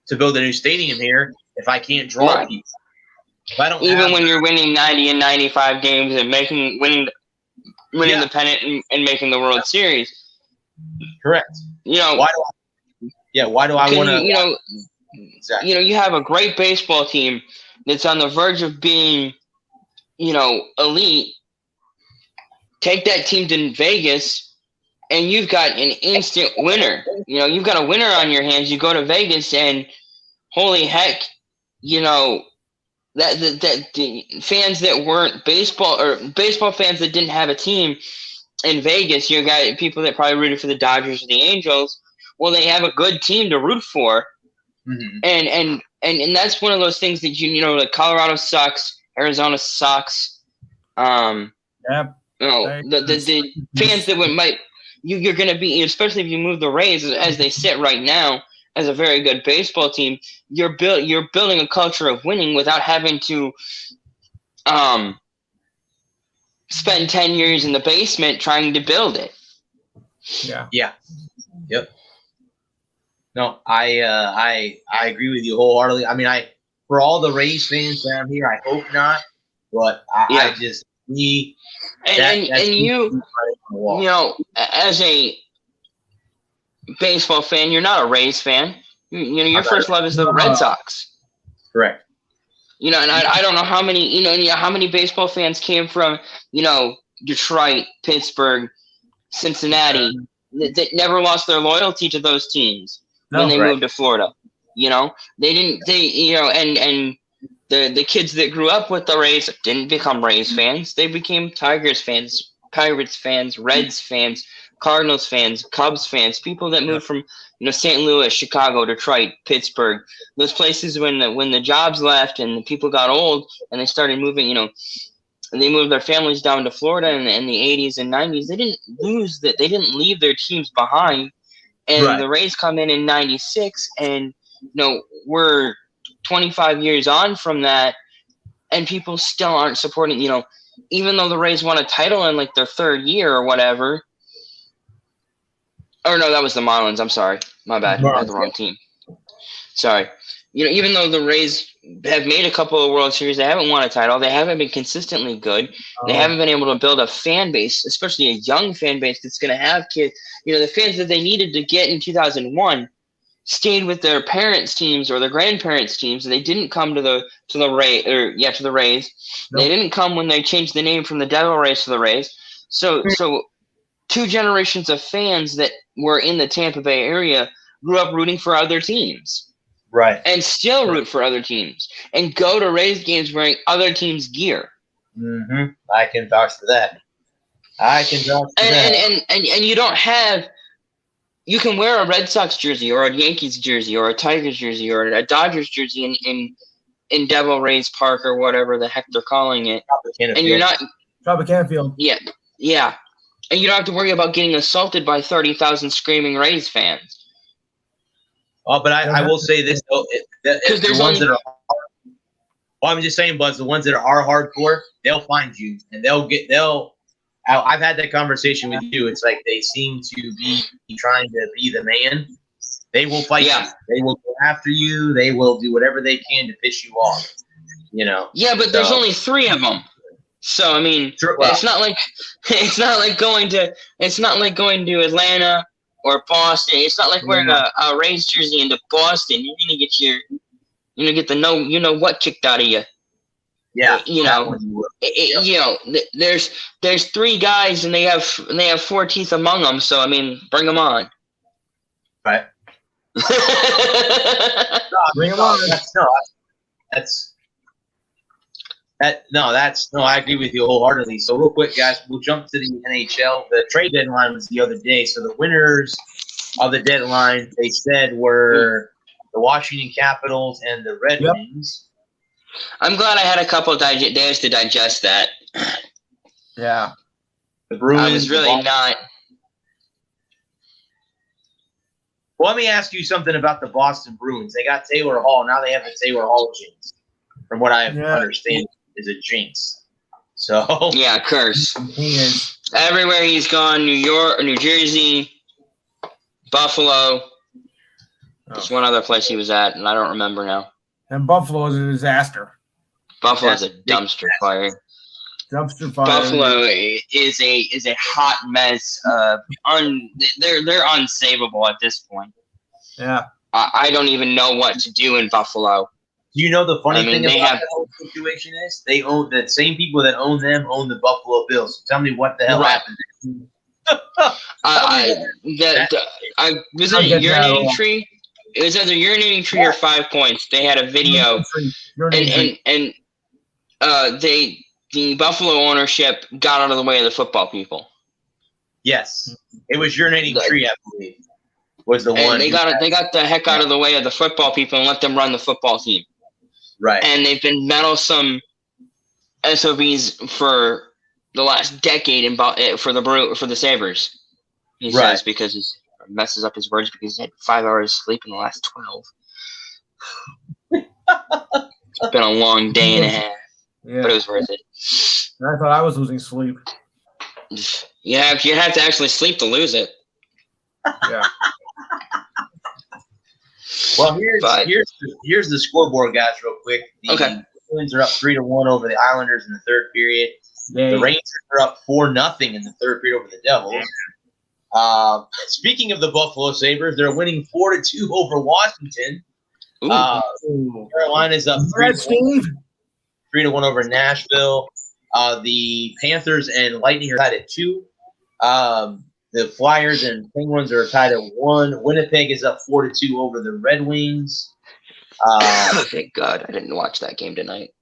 to build a new stadium here if I can't draw people? If I don't when you're winning 90 and 95 games and winning the pennant and making the World Series." Correct. Why do I want to? Exactly. You have a great baseball team that's on the verge of being, elite. Take that team to Vegas, and you've got an instant winner. You've got a winner on your hands. You go to Vegas, and holy heck, that the fans that weren't baseball fans that didn't have a team in Vegas, you got people that probably rooted for the Dodgers or the Angels. Well, they have a good team to root for, and that's one of those things that like Colorado sucks, Arizona sucks. The fans that you're going to be, especially if you move the Rays as they sit right now as a very good baseball team. You're building a culture of winning without having to spend 10 years in the basement trying to build it. Yeah. Yep. No, I agree with you wholeheartedly. I mean, for all the Rays fans down here, I hope not, but I just need as a baseball fan, you're not a Rays fan. Your first love is the Red Sox. Correct. And I don't know how many, how many baseball fans came from, Detroit, Pittsburgh, Cincinnati, that never lost their loyalty to those teams when they moved to Florida. They didn't, and the kids that grew up with the Rays didn't become Rays fans. They became Tigers fans, Pirates fans, Reds fans, Cardinals fans, Cubs fans, people that moved from, St. Louis, Chicago, Detroit, Pittsburgh, those places when the jobs left and the people got old and they started moving, and they moved their families down to Florida in the 80s and 90s. They didn't lose that. They didn't leave their teams behind. And the Rays come in 96 and, we're 25 years on from that and people still aren't supporting, even though the Rays won a title in like their third year or whatever. Or no, that was the Marlins. I'm sorry. My bad. I had the wrong team. Sorry. Even though the Rays have made a couple of World Series, they haven't won a title. They haven't been consistently good. They haven't been able to build a fan base, especially a young fan base that's going to have kids. The fans that they needed to get in 2001 stayed with their parents' teams or their grandparents' teams. And they didn't come to the Rays. Nope. They didn't come when they changed the name from the Devil Rays to the Rays. So two generations of fans that were in the Tampa Bay area grew up rooting for other teams. Right. And still root for other teams and go to Rays games wearing other teams' gear. Mm-hmm. I can vouch for that. And you don't have, you can wear a Red Sox jersey or a Yankees jersey or a Tigers jersey or a Dodgers jersey in Devil Rays Park or whatever the heck they're calling it, and you're not Tropicana Field. Yeah, and you don't have to worry about getting assaulted by 30,000 screaming Rays fans. Oh, but I will say this though, Because there's the ones only that are. Well, I'm just saying, Buzz. The ones that are hardcore, they'll find you and they'll. I've had that conversation with you. It's like they seem to be trying to be the man. They will fight you. They will go after you. They will do whatever they can to piss you off. You know. Yeah, but there's only 3 of them. So I mean, it's not like going to Atlanta or Boston. It's not like wearing a Rays jersey into Boston. You're gonna get the what kicked out of you. Yeah, there's 3 guys and they have 4 teeth among them. So I mean, bring them on. Right. Bring them on. I agree with you wholeheartedly. So real quick, guys, we'll jump to the NHL. The trade deadline was the other day. So the winners of the deadline, they said, were the Washington Capitals and the Red Wings. I'm glad I had a couple of days to digest that. Yeah. The Bruins. I was really not. Well, let me ask you something about the Boston Bruins. They got Taylor Hall. Now they have the Taylor Hall jinx. From what I understand, is a jinx. So yeah, curse. He is. Everywhere he's gone, New York, New Jersey, Buffalo. There's one other place he was at, and I don't remember now. And Buffalo is a disaster. Buffalo's a dumpster fire. Dumpster fire. Buffalo is a hot mess. They're unsavable at this point. Yeah. I don't even know what to do in Buffalo. Do you know the funny thing about the whole situation is they own the same people that own them own the Buffalo Bills. So tell me what the hell happened. Was it a urinating tree? It was either urinating tree or 5 points. They had a video, and the Buffalo ownership got out of the way of the football people. Yes, it was urinating tree, I believe, was the one. They got the heck out of the way of the football people and let them run the football team. Right. And they've been meddlesome SOBs for the last decade for the Sabres. He says because he messes up his words because he had 5 hours sleep in the last 12. It's been a long day and a half, but it was worth it. I thought I was losing sleep. Yeah, you have to actually sleep to lose it. Yeah. Well, here's the scoreboard, guys, real quick. The Bruins are up 3-1 over the Islanders in the third period. Yay. The Rangers are up 4-0 in the third period over the Devils. Speaking of the Buffalo Sabres, they're winning 4-2 over Washington. Carolina's up 3-1 over Nashville. The Panthers and Lightning are tied at 2. The Flyers and Penguins are tied at 1. Winnipeg is up 4-2 over the Red Wings. Thank God I didn't watch that game tonight.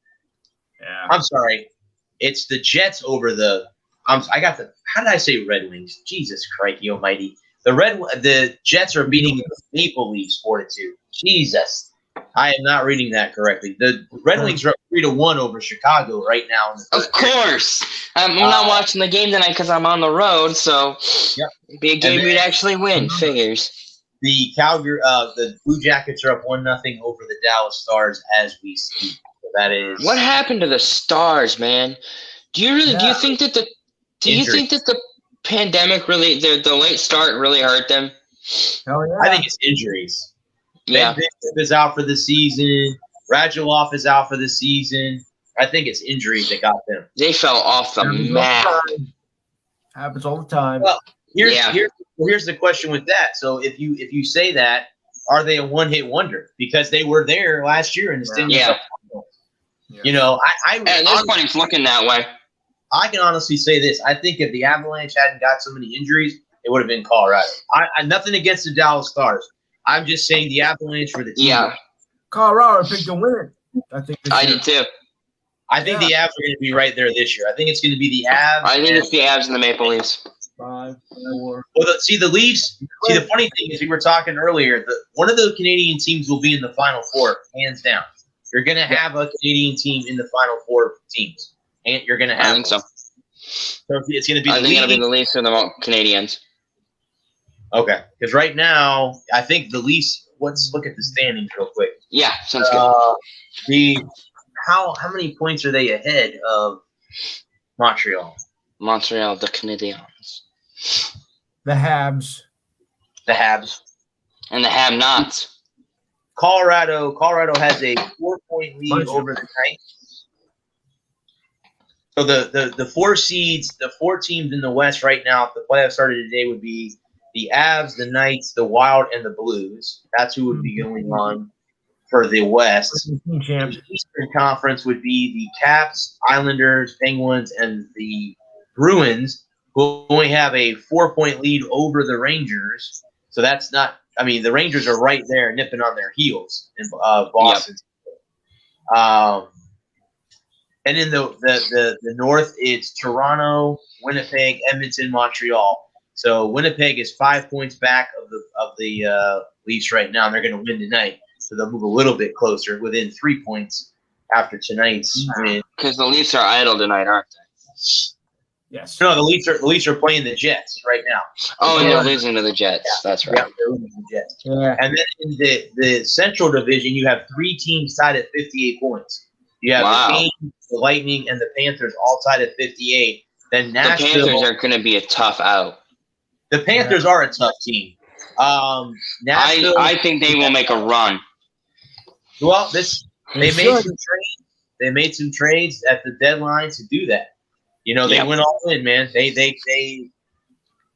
Yeah. I'm sorry. It's the Jets over the. How did I say Red Wings? Jesus Christ, almighty! The Jets are beating the Maple Leafs 4-2. Jesus, I am not reading that correctly. The Red Wings are up 3-1 over Chicago right now. Of course, I'm not watching the game tonight because I'm on the road. So it'd be a game we'd actually win. Figures. The the Blue Jackets are up 1-0 over the Dallas Stars as we speak. So that is what happened to the Stars, man. Do you think that the pandemic really, the late start really hurt them? Hell yeah. I think it's injuries. Yeah. Ben Bishop is out for the season. Radulov is out for the season. I think it's injuries that got them. They fell off the map. Happens all the time. Well, here's the question with that. So if you say that, are they a one-hit wonder? Because they were there last year in the Stanley Cup Final. You know, at this point, it's looking that way. I can honestly say this. I think if the Avalanche hadn't got so many injuries, it would have been Colorado. I nothing against the Dallas Stars. I'm just saying the Avalanche were the team. Yeah. Colorado picked to win it. I did too. I think the Avs are going to be right there this year. I think it's going to be the Avs. I think it's the Avs and the Maple Leafs. 5, 4. Well, the Leafs. See, the funny thing is, we were talking earlier. One of the Canadian teams will be in the Final Four, hands down. You're going to have a Canadian team in the Final Four teams, and you're going to have. I think so. So it's going to be. I think it'll be the Leafs or the Canadians. Okay, because right now, I think the Leafs. Let's look at the standings real quick. Yeah, sounds good. How many points are they ahead of Montreal? Montreal, the Canadiens. The Habs. The Habs. And the have-nots. Colorado has a 4-point lead over the Knights. So the 4 seeds, the 4 teams in the West right now, if the playoffs started today, would be the Avs, the Knights, the Wild, and the Blues. That's who would be going on for the West. The Eastern Conference would be the Caps, Islanders, Penguins, and the Bruins, who only have a 4-point lead over the Rangers. So that's not – I mean, the Rangers are right there nipping on their heels in Boston. Yep. And in the North, it's Toronto, Winnipeg, Edmonton, Montreal. So Winnipeg is 5 points back of the Leafs right now, and they're going to win tonight. So they'll move a little bit closer, within 3 points after tonight's win. Because the Leafs are idle tonight, aren't they? Yes. No, the Leafs are playing the Jets right now. Oh, and they're losing to the Jets. Yeah. That's right. Yeah, they're losing to the Jets. Yeah. And then in the Central Division, you have 3 teams tied at 58 points. You have the Kings, the Lightning, and the Panthers all tied at 58. Then Nashville. The Panthers are going to be a tough out. The Panthers are a tough team. Nashville, I think they will make a run. Well, they made some trades at the deadline to do that. You know, they went all in, man. They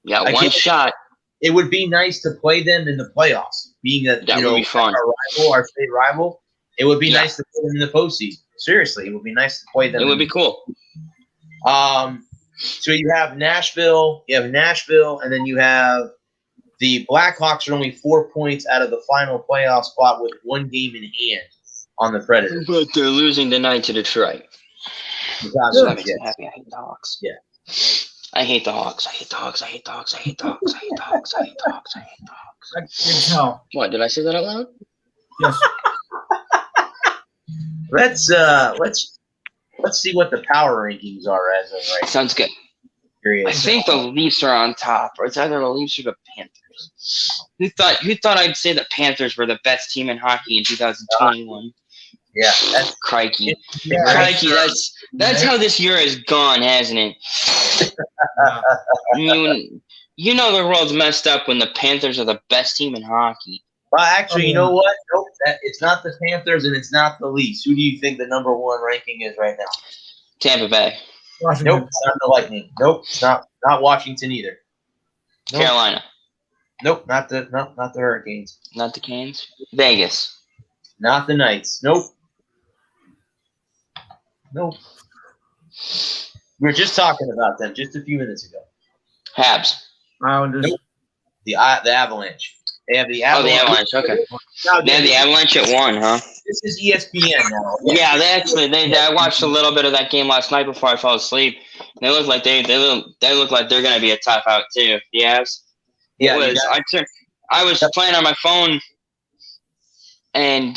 one shot. It would be nice to play them in the playoffs, being that would be fun. Our state rival. It would be nice to play them in the postseason. Seriously, it would be nice to play them. It would be cool. So you have Nashville, and then you have the Blackhawks are only 4 points out of the final playoff spot with 1 game in hand on the Predators. But they're losing tonight to Detroit. That makes me happy. I hate the Hawks. Yeah. I hate the Hawks. I hate the Hawks. I hate the Hawks. I hate the Hawks. I hate the Hawks. I hate the Hawks. I hate the Hawks. I can tell. What, did I say that out loud? Yes. Let's see what the power rankings are as of right now. Sounds good. I think the Leafs are on top, or it's either the Leafs or the Panthers. Who thought I'd say the Panthers were the best team in hockey in 2021? Yeah, that's crikey. Crikey, that's how this year has gone, hasn't it? You know the world's messed up when the Panthers are the best team in hockey. Well, actually, you know what? Nope, it's not the Panthers and it's not the Leafs. Who do you think the number 1 ranking is right now? Tampa Bay. Washington. Nope, it's not the Lightning. Nope, it's not Washington either. Nope. Carolina. Nope, not the Hurricanes. Not the Canes. Vegas. Not the Knights. Nope. We were just talking about them just a few minutes ago. Habs. Islanders. Nope. The Avalanche. They have the Avalanche. Oh, the Avalanche. Okay. They have the Avalanche at 1, huh? This is ESPN now. Yeah, I watched a little bit of that game last night before I fell asleep. They look like they look like they're gonna be a tough out too. The Avs. Yeah. I was playing on my phone, and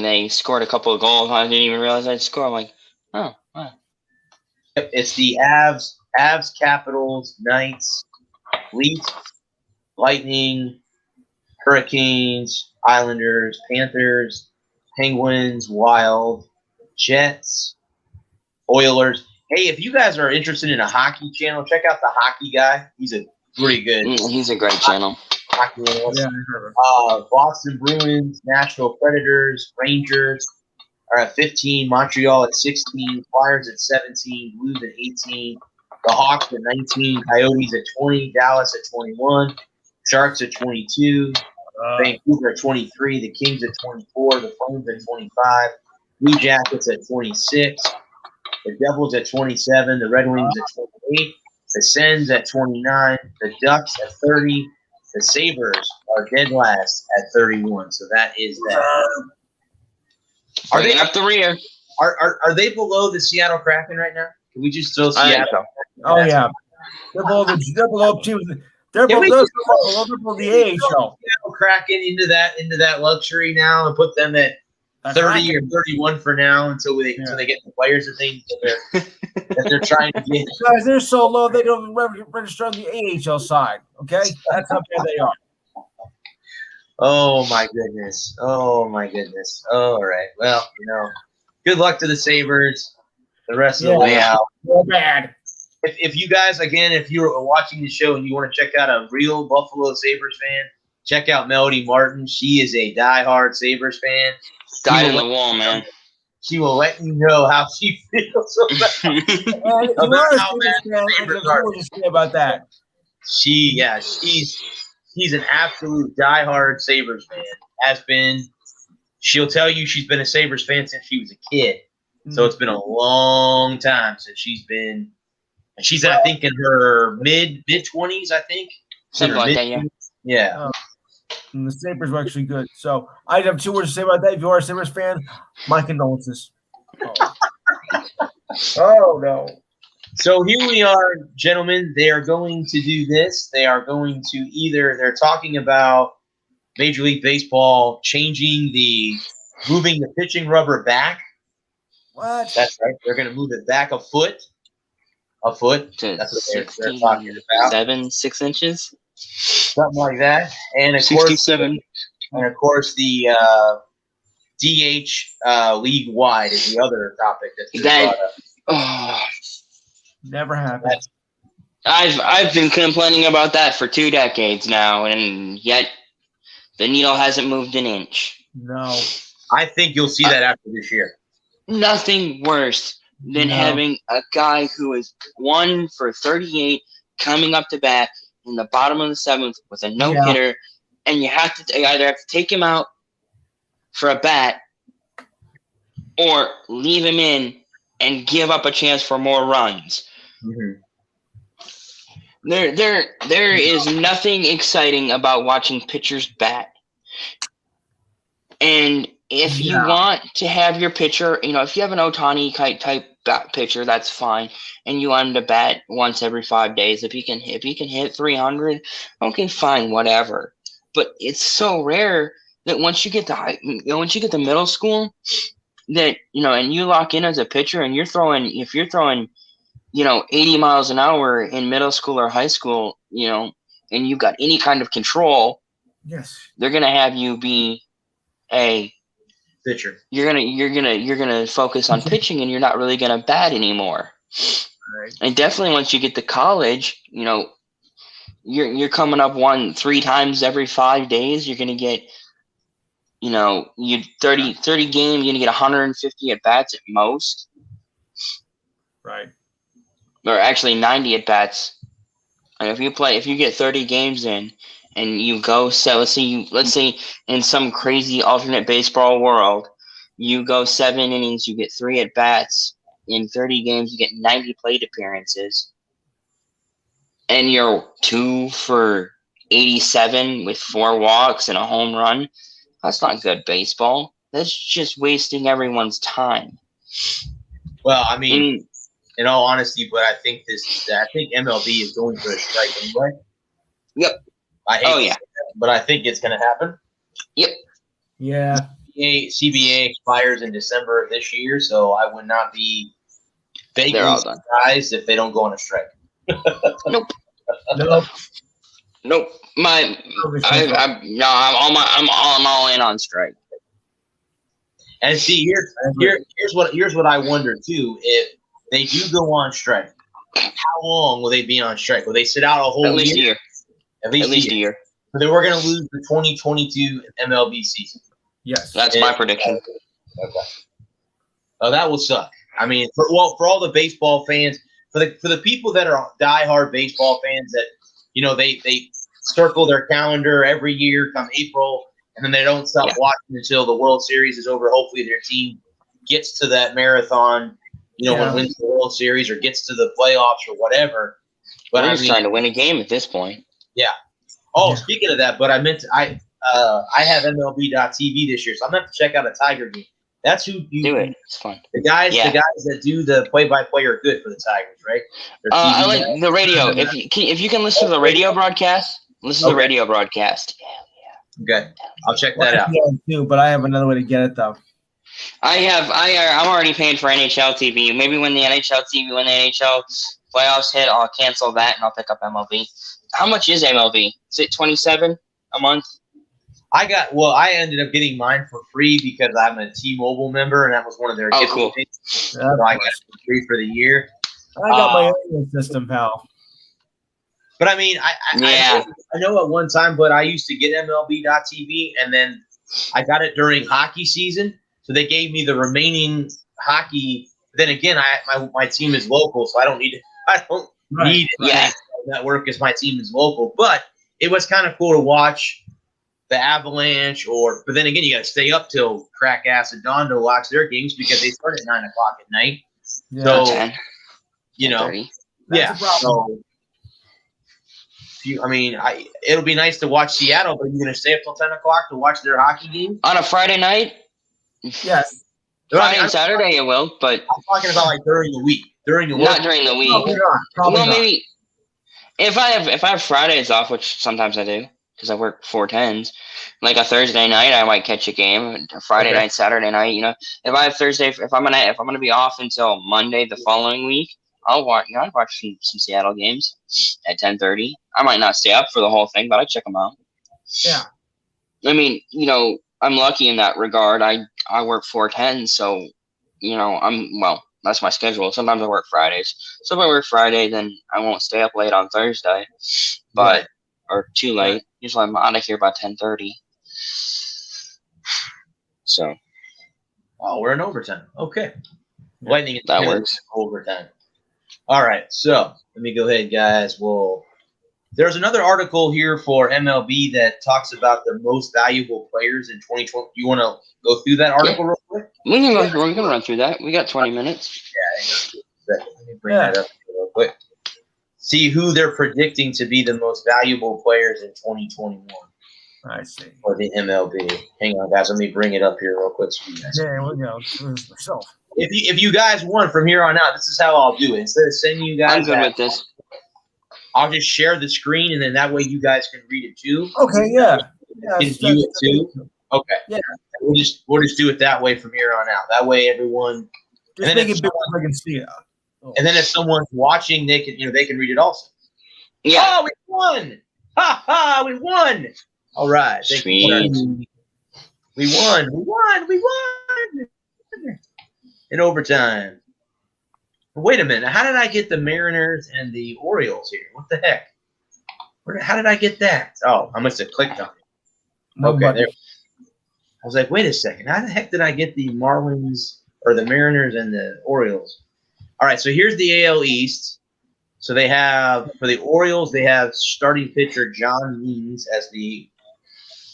they scored a couple of goals. I didn't even realize I'd score. I'm like, oh, wow. It's the Avs, Capitals, Knights, Leafs, Lightning, Hurricanes, Islanders, Panthers, Penguins, Wild, Jets, Oilers. Hey, if you guys are interested in a hockey channel, check out the Hockey Guy. He's a pretty good. He's a great channel. Hockey analyst. Boston Bruins, Nashville Predators, Rangers are at 15, Montreal at 16, Flyers at 17, Blues at 18, the Hawks at 19, Coyotes at 20, Dallas at 21, Sharks at 22, Vancouver at 23, the Kings at 24, the Flames at 25, Blue Jackets at 26, the Devils at 27, the Red Wings at 28, the Sens at 29, the Ducks at 30, the Sabres are dead last at 31. So that is that. Bringing up the rear. Are they below the Seattle Kraken right now? Can we just throw Seattle? Oh yeah, they're below teams. They're below the AHL. Kraken into that luxury now and put them at 30 or 31 for now until they get the players that they're trying to get. Guys, they're so low they don't register on the AHL side. Okay, that's how bad they are. Oh my goodness! All right. Well, good luck to the Sabres. The rest of the way out. So bad. If you guys, again, if you're watching the show and you want to check out a real Buffalo Sabres fan, check out Melody Martin. She is a diehard Sabres fan. Dyed in the wall, man. She will let you know how she feels about that. She's an absolute diehard Sabres fan. Has been. She'll tell you she's been a Sabres fan since she was a kid. So it's been a long time since she's been. She's, I think, in her mid-20s, I think. Something like that, yeah. Yeah. And the Sabres were actually good. So I have 2 words to say about that. If you are a Sabres fan, my condolences. Oh, no. So here we are, gentlemen. They are going to do this. They are going to they're talking about Major League Baseball moving the pitching rubber back. What? That's right. They're going to move it back a foot. That's what they're talking about. 6 inches? Something like that. And of 67. Course, the DH league wide is the other topic that's brought up. Oh, never happened. I've been complaining about that for 2 decades now, and yet the needle hasn't moved an inch. No. I think you'll see that after this year. Nothing worse than having a guy who is 1 for 38 coming up to bat in the bottom of the 7th with a no-hitter, and you either have to take him out for a bat or leave him in and give up a chance for more runs. Mm-hmm. There is nothing exciting about watching pitchers bat. And if you want to have your pitcher, if you have an Ohtani type bat pitcher, that's fine. And you want him to bat once every 5 days. If he can hit 300, okay, fine, whatever. But it's so rare that once you get to middle school, that and you lock in as a pitcher, and if you're throwing 80 miles an hour in middle school or high school, and you've got any kind of control, yes, they're gonna have you be a pitcher. You're gonna focus on pitching, and you're not really gonna bat anymore. Right. And definitely once you get to college, you're coming up 3 times every 5 days. You're gonna get 30 games. You're gonna get 150 at bats at most. Right. Or actually 90 at bats. And if you get 30 games in, and you go, so let's say in some crazy alternate baseball world, you go 7 innings, you get 3 at bats. In 30 games, you get 90 plate appearances, and you're 2 for 87 with 4 walks and a home run. That's not good baseball. That's just wasting everyone's time. Well, I mean, in all honesty, but I think MLB is going for a strike anyway. Yep. I hate that, but I think it's going to happen. Yep. Yeah. CBA expires in December of this year, so I would not be vaguely surprised if they don't go on a strike. Nope. I'm all in on strike. And see, here's what I wonder too. If they do go on strike, how long will they be on strike? Will they sit out a whole At least a year. At least a year. So then we're going to lose the 2022 MLB season. Yes, that's my prediction. Okay. Oh, that will suck. I mean, for all the baseball fans, for the people that are diehard baseball fans that they circle their calendar every year come April, and then they don't stop watching until the World Series is over. Hopefully, their team gets to that marathon, and wins the World Series or gets to the playoffs or whatever. But I'm just trying to win a game at this point. Yeah. Oh, speaking of that, but I have MLB.TV this year, so I'm going to have to check out a Tiger game. That's who you Do it. It's fun. The guys that do the play-by-play are good for the Tigers, right? I like the radio. If you can listen to the radio broadcast, listen to the radio broadcast. Okay, I'll check that out too. But I have another way to get it though. I'm already paying for NHL TV. Maybe when the NHL playoffs hit, I'll cancel that and I'll pick up MLB. How much is MLB? Is it $27 a month? I ended up getting mine for free because I'm a T-Mobile member and that was one of their gift cool. So I got it for free for the year. I got my own system, pal. But I mean, I know at one time, but I used to get MLB.TV and then I got it during hockey season. So they gave me the remaining hockey. Then again, my team is local, so I don't need it network because my team is local. But it was kind of cool to watch the Avalanche, but then again, you got to stay up till crack ass at dawn to watch their games because they start at 9:00 at night. Yeah. So 10, you know, 30. So it'll be nice to watch Seattle, but you're gonna stay up till 10:00 to watch their hockey game On a Friday night? Yes. Friday and Saturday it will, but I'm talking about like during the week. Not during the week. Probably maybe if I have Fridays off, which sometimes I do because I work 4/10s. Like a Thursday night, I might catch a game. A Friday night, Saturday night. You know, if I have Thursday, if I'm gonna be off until Monday the following week, I'll watch some Seattle games at 10:30. I might not stay up for the whole thing, but I check them out. Yeah. I mean, you know, I'm lucky in that regard. I work 4/10, so you know, that's my schedule. Sometimes I work Fridays. So if I work Friday, then I won't stay up late on Thursday, or too late. Usually I'm out of here by 10:30. So. Oh, we're in overtime. Okay. Lightning that works. Overtime. All right. So let me go ahead, guys. There's another article here for MLB that talks about the most valuable players in 2020. You want to go through that article real quick? We can run through that. We got 20 minutes. Yeah. Let me bring that up real quick. See who they're predicting to be the most valuable players in 2021. I see. For the MLB. Hang on, guys. Let me bring it up here real quick. So you guys we go. Myself. If you guys want from here on out, this is how I'll do it. Instead of sending you guys, I'm good with this. I'll just share the screen, and then that way you guys can read it too. Okay, yeah. Can view it too. Okay. Yeah. We'll just do it that way from here on out. That way, everyone. Just make it big so I can see it. And then if someone's watching, they can read it also. Yeah. Oh, we won! Ha ha! We won! All right. Sweet. We won! In overtime. Wait a minute. How did I get the Mariners and the Orioles here? What the heck? How did I get that? Oh, I must have clicked on it. Okay, there. I was like, wait a second. How the heck did I get the Marlins or the Mariners and the Orioles? All right, so here's the AL East. So they have, for the Orioles, they have starting pitcher John Means as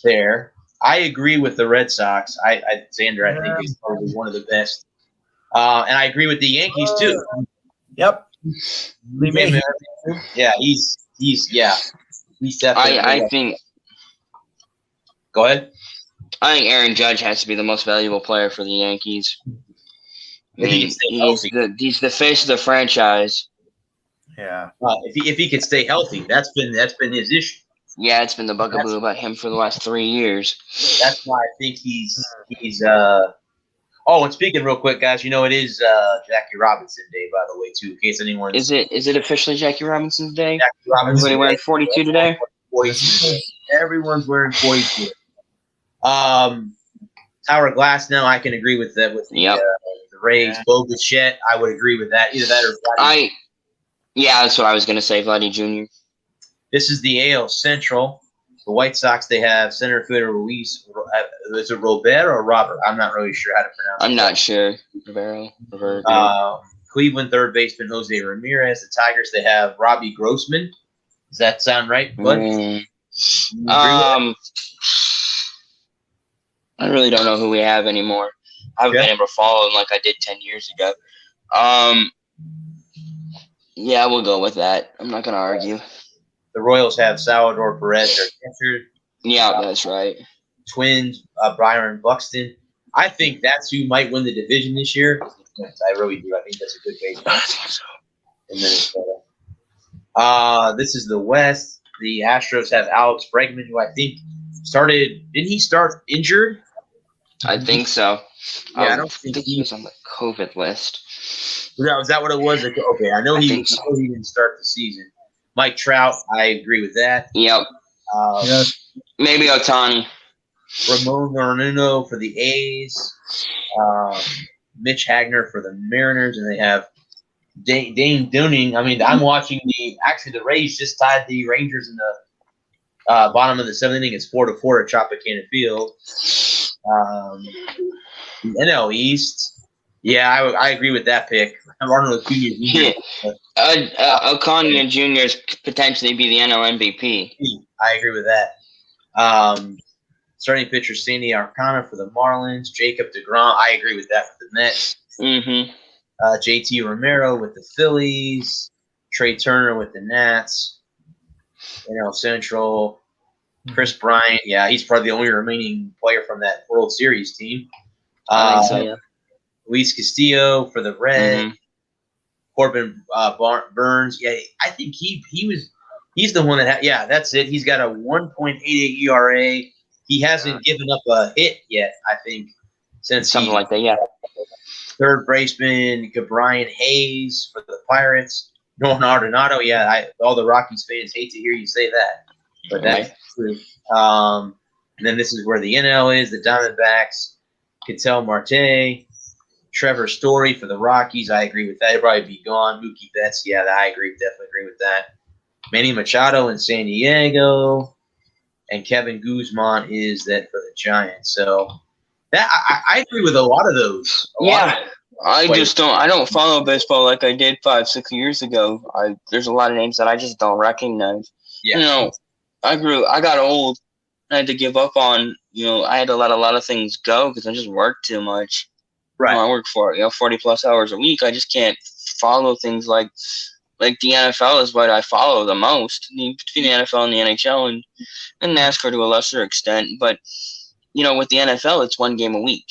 there. I agree with the Red Sox. Xander, I think he's probably one of the best. And I agree with the Yankees too. Yep. Yeah, he's definitely. I think. Go ahead. I think Aaron Judge has to be the most valuable player for the Yankees. He's the face of the franchise. Yeah. If he could stay healthy, that's been his issue. Yeah, it's been the bugaboo about him for the last 3 years. That's why I think he's. Oh, and speaking real quick, guys, it is Jackie Robinson Day, by the way, too. In case anyone is it officially Jackie Robinson's Day? Jackie Robinson Everybody wearing 42 today? 42. Everyone's wearing 42. Tower Glass. Now I can agree with that. With the Rays, Bo Bichette, I would agree with that. Either that or Vladdy. That's what I was gonna say, Vladdy Jr. This is the AL Central. The White Sox, they have center fielder Luis. Is it Robert or Robert? I'm not really sure how to pronounce it. I'm not sure. Rivero. Cleveland third baseman Jose Ramirez. The Tigers, they have Robbie Grossman. Does that sound right, bud? I really don't know who we have anymore. I haven't been able to follow them like I did 10 years ago. Yeah, we'll go with that. I'm not going to argue. The Royals have Salvador Perez, their catcher. Yeah, that's right. Twins, Byron Buxton. I think that's who might win the division this year. I really do. I think that's a good baseball team in Minnesota. This is the West. The Astros have Alex Bregman, who I think started. Didn't he start injured? I think so. Yeah, I don't think he was on the COVID list. Was that what it was? Okay, I know he didn't start the season. Mike Trout, I agree with that. Yep. Yes. Maybe Ohtani. Ramon Laureano for the A's. Mitch Hagner for the Mariners, and they have Dane Dunning. I mean, I'm watching the Rays just tied the Rangers in the bottom of the seventh inning. It's 4-4 at Tropicana Field. The NL East. Yeah, I agree with that pick. Arnold Jr. Ohtani Jr. could potentially be the NL MVP. I agree with that. Starting pitcher Sandy Arcana for the Marlins. Jacob deGrom. I agree with that for the Mets. Mm-hmm. JT Romero with the Phillies. Trey Turner with the Nats. NL Central. Chris Bryant. Yeah, he's probably the only remaining player from that World Series team. I think so, yeah. Luis Castillo for the Reds. Mm-hmm. Corbin Burns. Yeah, I think he's the one that that's it. He's got a 1.88 ERA. He hasn't given up a hit yet, I think, since something like that, yeah. Third baseman Brian Hayes for the Pirates. Nolan Arenado, all the Rockies fans hate to hear you say that, but that's true. And then this is where the NL is, the Diamondbacks, Ketel Marte, Trevor Story for the Rockies. I agree with that. He'll probably be gone. Mookie Betts, I definitely agree with that. Manny Machado in San Diego, and Kevin Guzman is that for the Giants. So that I agree with a lot of those. I don't follow baseball like I did 5-6 years ago. There's a lot of names that I just don't recognize. Yeah. I got old. I had to give up on, I had to let a lot of things go because I just worked too much. Right. I work for 40 plus hours a week. I just can't follow things like the NFL is what I follow the most between the NFL and the NHL and NASCAR to a lesser extent. But with the NFL, it's one game a week.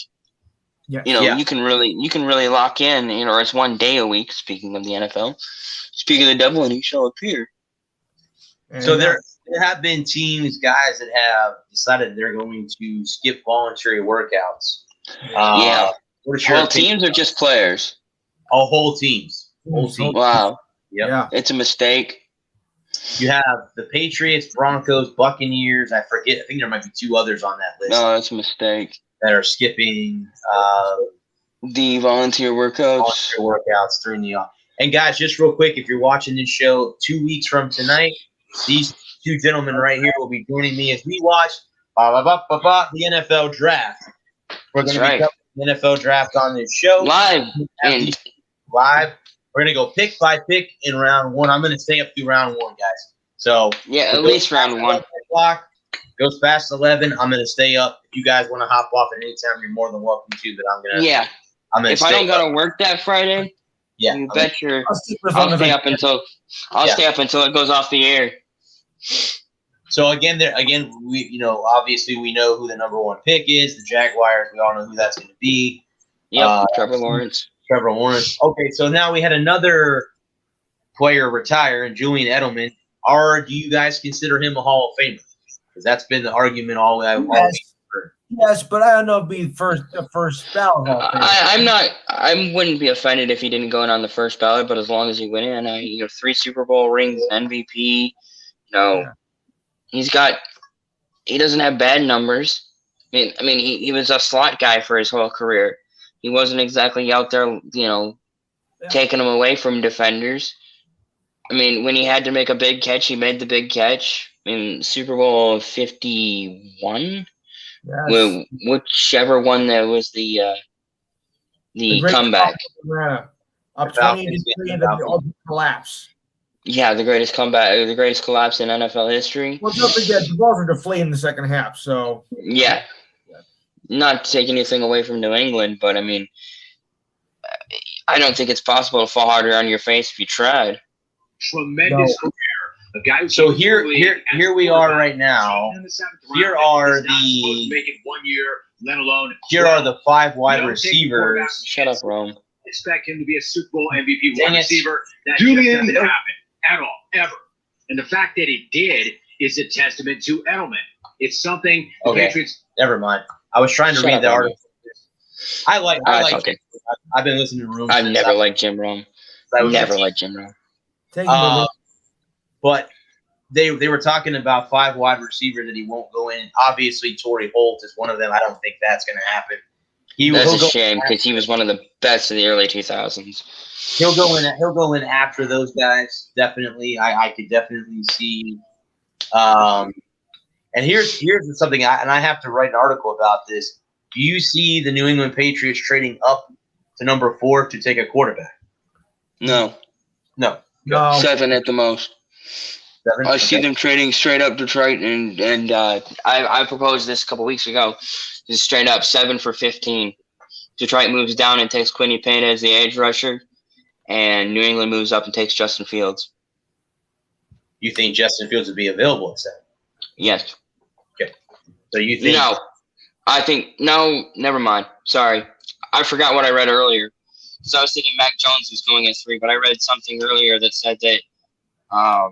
Yeah. You can really lock in. Or it's one day a week. Speaking of the NFL, speak of the devil, and he shall appear. So there have been guys that have decided they're going to skip voluntary workouts. Whole teams or just players? Whole teams. Wow. Yep. Yeah. It's a mistake. You have the Patriots, Broncos, Buccaneers. I forget. I think there might be two others on that list. No, that's a mistake. That are skipping the volunteer workouts. During the off. And guys, just real quick, if you're watching this show 2 weeks from tonight, these two gentlemen right here will be joining me as we watch the NFL draft. We're going to be covering the NFL draft on this show live. We're going to go pick by pick in round one. I'm going to stay up through round one, guys. So at least round one. Clock goes past 11. I'm going to stay up. If you guys want to hop off at any time, you're more than welcome to. But I'm going to. Yeah. If I don't got to work that Friday, you bet I'll stay up until it goes off the air. So again, we obviously we know who the number one pick is. The Jaguars. We all know who that's going to be. Yep. Trevor Lawrence. Okay, so now we had another player retire, and Julian Edelman. Do you guys consider him a Hall of Famer? Because that's been the argument all the way. Yes, but I don't know if he'd be the first ballot Hall of Famer. I wouldn't be offended if he didn't go in on the first ballot, but as long as he went in, 3 Super Bowl rings, MVP. He doesn't have bad numbers. I mean, he was a slot guy for his whole career. He wasn't exactly out there, taking them away from defenders. I mean, when he had to make a big catch, he made the big catch. In Super Bowl 51, whichever one that was the comeback. Up 20 to 3 and then the ultimate collapse. Yeah, the greatest comeback, the greatest collapse in NFL history. Well, don't forget, the balls were deflated in the second half, so. Yeah. Not to take anything away from New England, but I mean, I don't think it's possible to fall harder on your face if you tried. Tremendous career. A guy so here we are right now. Here are the making 1 year let alone. Here are the 5 wide No taking receivers. quarterbacks. Shut up, Rome. Expect him to be a Super Bowl MVP Dang wide it. receiver. That Julian- just doesn't happen at all, ever. And the fact that it did is a testament to Edelman. It's something the Okay. Patriots. Never mind. I was trying to Shut read up, the Rome. article. I like. Okay. I've been listening to Room. I've since never liked Jim Rome. I was Never 18. liked Jim Rome. Take him. But they were talking about 5 wide receivers that he won't go in. Obviously, Torrey Holt is one of them. I don't think that's going to happen. That's He'll a go- shame because he was one of the best in the early 2000s. He'll go in. He'll go in after those guys. Definitely, I could definitely see. And here's something, I have to write an article about this. Do you see the New England Patriots trading up to number 4 to take a quarterback? No. No. No. 7 at the most. 7? I see Okay. them trading straight up Detroit, and I proposed this a couple weeks ago. Just straight up 7 for 15. Detroit moves down and takes Quinny Payne as the edge rusher, and New England moves up and takes Justin Fields. You think Justin Fields would be available at 7? Yes. So you think? No. I think no. Never mind. Sorry, I forgot what I read earlier. So I was thinking Mac Jones was going at 3, but I read something earlier that said that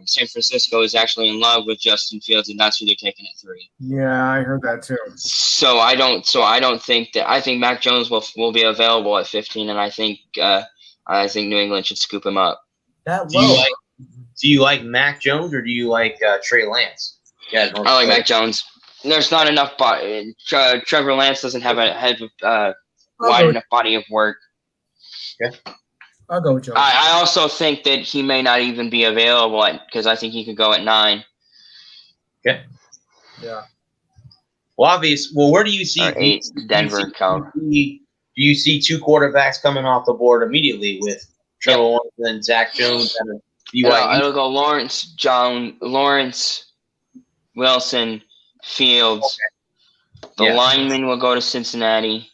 San Francisco is actually in love with Justin Fields, and that's who they're taking at 3. Yeah, I heard that too. So I don't think that. I think Mac Jones will be available at 15, and I think New England should scoop him up. That Do you low. like? Do you like Mac Jones or do you like Trey Lance? Yeah, I like Mac Jones. There's not enough body. Trevor Lance doesn't have a wide enough body of work. I'll go with Jones. I also think that he may not even be available because I think he could go at 9 Okay. Yeah. Well, obvious. Well, where do you see or 8. Denver, Cal. Do you see 2 quarterbacks coming off the board immediately with Trevor Lawrence and Zach Jones and BYU? It'll go Lawrence, Wilson, Fields. The Yeah. lineman will go to Cincinnati,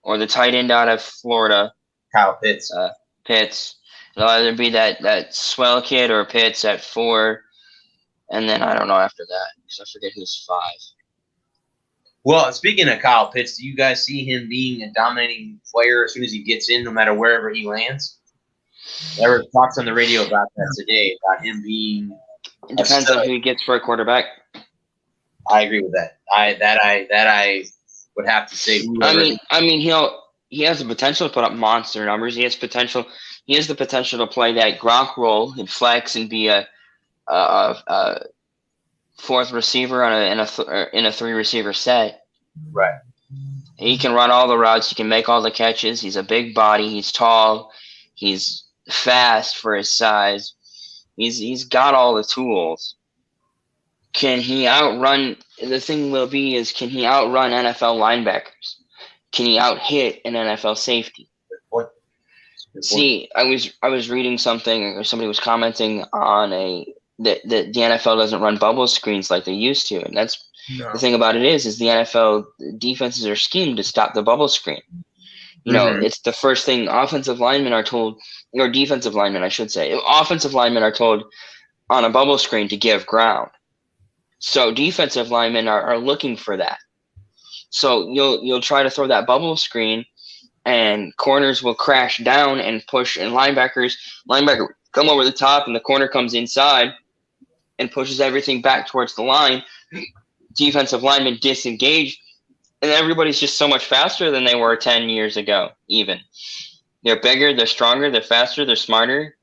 or the tight end out of Florida, Kyle Pitts. Pitts. It'll either be that Swell kid or Pitts at 4, and then I don't know after that because I forget who's 5. Well, speaking of Kyle Pitts, do you guys see him being a dominating player as soon as he gets in, no matter wherever he lands? There were talks on the radio about that today, about him being. It depends on who he gets for a quarterback. I agree with that. I would have to say. I mean, he has the potential to put up monster numbers. He has the potential to play that Gronk role and flex and be a 4th receiver in a 3-receiver set. Right. He can run all the routes. He can make all the catches. He's a big body. He's tall. He's fast for his size. He's got all the tools. Can he outrun? The thing will be is, can he outrun NFL linebackers? Can he out-hit an NFL safety? Good point. See, I was reading something, or somebody was commenting on that the NFL doesn't run bubble screens like they used to, and that's No. the thing about it is the NFL defenses are schemed to stop the bubble screen. You know, it's the first thing offensive linemen are told, or defensive linemen, I should say. Offensive linemen are told on a bubble screen to give ground. So defensive linemen are looking for that. So you'll try to throw that bubble screen, and corners will crash down and push, and linebacker come over the top, and the corner comes inside and pushes everything back towards the line. Defensive linemen disengage, and everybody's just so much faster than they were 10 years ago, even. They're bigger, they're stronger, they're faster, they're smarter.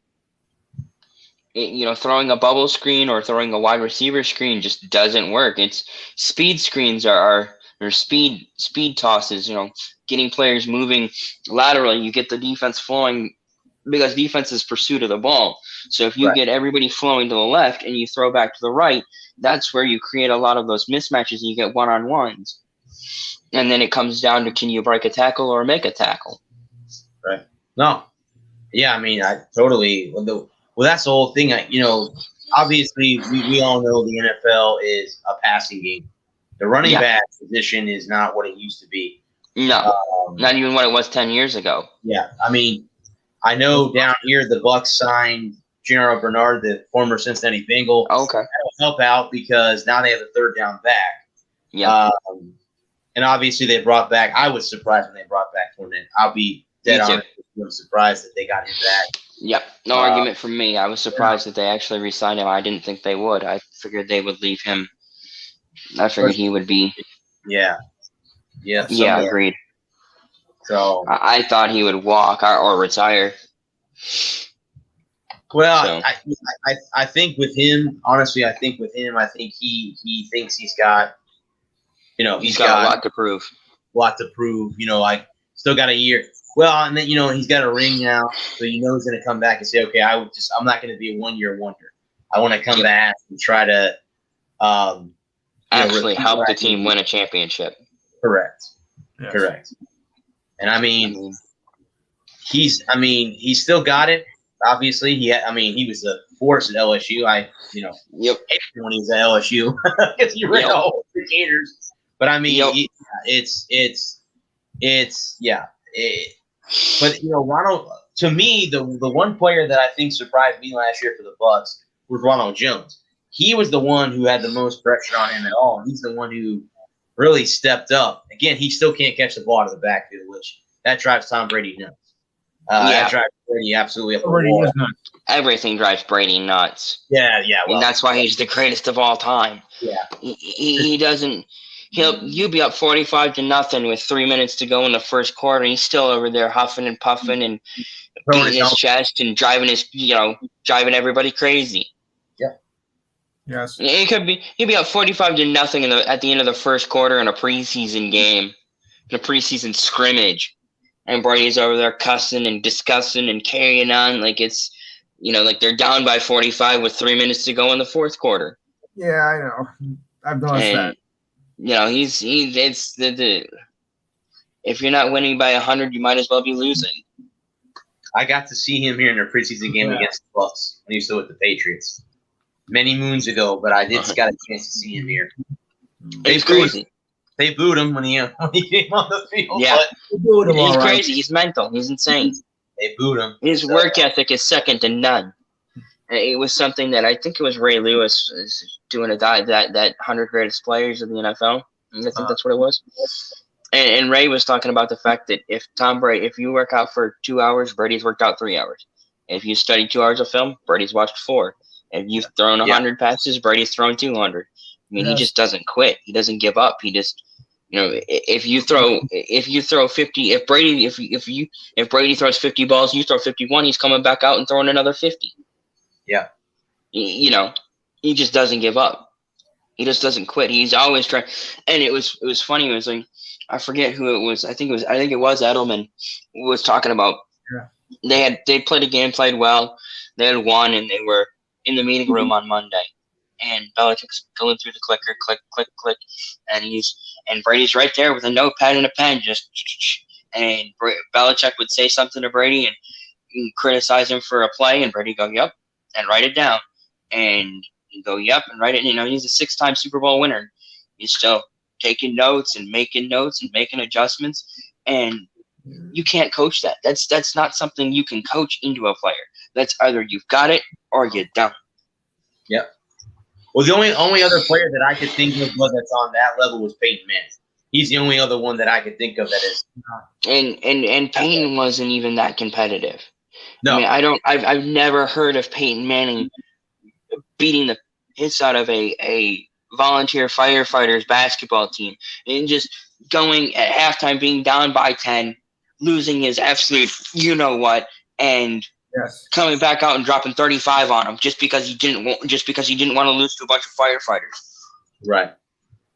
Throwing a bubble screen or throwing a wide receiver screen just doesn't work. It's speed screens or speed tosses, getting players moving laterally. You get the defense flowing because defense is pursuit of the ball. So if you get everybody flowing to the left and you throw back to the right, that's where you create a lot of those mismatches and you get one-on-ones. And then it comes down to, can you break a tackle or make a tackle? Right. No. Yeah, I mean, I totally. Well, that's the whole thing. Obviously, we all know the NFL is a passing game. The running back position is not what it used to be. No, not even what it was 10 years ago. Yeah, I mean, I know down here the Bucs signed Gennaro Bernard, the former Cincinnati Bengal. Okay. That'll help out because now they have a 3rd down back. Yeah. And obviously they brought back. I was surprised when they brought back Fournette. I'll be dead honest. I'm surprised that they got him back. Yep, no argument from me. I was surprised that they actually re-signed him. I didn't think they would. I figured they would leave him. I figured he would be. Yeah. Yeah. Yeah, agreed. So I thought he would walk or retire. Well, so. I think with him, honestly, I think he thinks he's got, he's got a lot to prove. I still got a year. Well, and then he's got a ring now, so he's going to come back and say, okay, I'm not going to be a 1-year wonder. I want to come back and try to actually help the team win a championship. Correct. Yes. Correct. And he's still got it. Obviously, he was a force at LSU. Yep. When he was at LSU, because he ran all the Gators. But But Ronald, to me, the one player that I think surprised me last year for the Bucs was Ronald Jones. He was the one who had the most pressure on him at all. He's the one who really stepped up. Again, he still can't catch the ball out of the backfield, which that drives Tom Brady nuts. That drives Brady absolutely up the wall. Everything drives Brady nuts. Yeah. Well, and that's why he's the greatest of all time. Yeah. He doesn't. You'll be up 45-0 with 3 minutes to go in the first quarter. And he's still over there huffing and puffing and beating his chest and driving everybody crazy. Yeah. Yes. He'd be up 45-0 at the end of the first quarter in a preseason game, in a preseason scrimmage, and Brady's over there cussing and discussing and carrying on like it's, like they're down by 45 with 3 minutes to go in the fourth quarter. Yeah, I know. I've noticed that. If you're not winning by 100, you might as well be losing. I got to see him here in a preseason game against the Bucs when he was still with the Patriots many moons ago, but I just got a chance to see him here. It's crazy. They booed him when he came on the field. Yeah, but he's crazy. He's mental. He's insane. They booed him. His work ethic is second to none. It was something that I think it was Ray Lewis doing that 100 greatest players of the NFL. I think that's what it was. And Ray was talking about the fact that if you work out for 2 hours, Brady's worked out 3 hours. If you study 2 hours of film, Brady's watched 4. If you've thrown 100 passes, Brady's thrown 200. He just doesn't quit. He doesn't give up. He just, if you throw 50, if Brady throws 50 balls, you throw 51, he's coming back out and throwing another 50. Yeah. He just doesn't give up. He just doesn't quit. He's always trying. And it was funny. It was like, I forget who it was. I think it was Edelman was talking about. Yeah. They played a game, played well. They had won, and they were in the meeting room on Monday. And Belichick's going through the clicker, click, click, click, and Brady's right there with a notepad and a pen, and Belichick would say something to Brady and criticize him for a play, and Brady go, "Yep," and write it down, and go, "Yep," and write it. He's a 6-time Super Bowl winner. He's still taking notes and making adjustments, and you can't coach that. That's not something you can coach into a player. That's either you've got it or you don't. Yep. Well, the only other player that I could think of that's on that level was Peyton Manning. He's the only other one that I could think of that is. And Peyton wasn't even that competitive. No, I've never heard of Peyton Manning beating the piss out of a volunteer firefighters basketball team and just going at halftime being down by 10, losing his absolute and coming back out and dropping 35 on him just because he didn't want to lose to a bunch of firefighters. Right.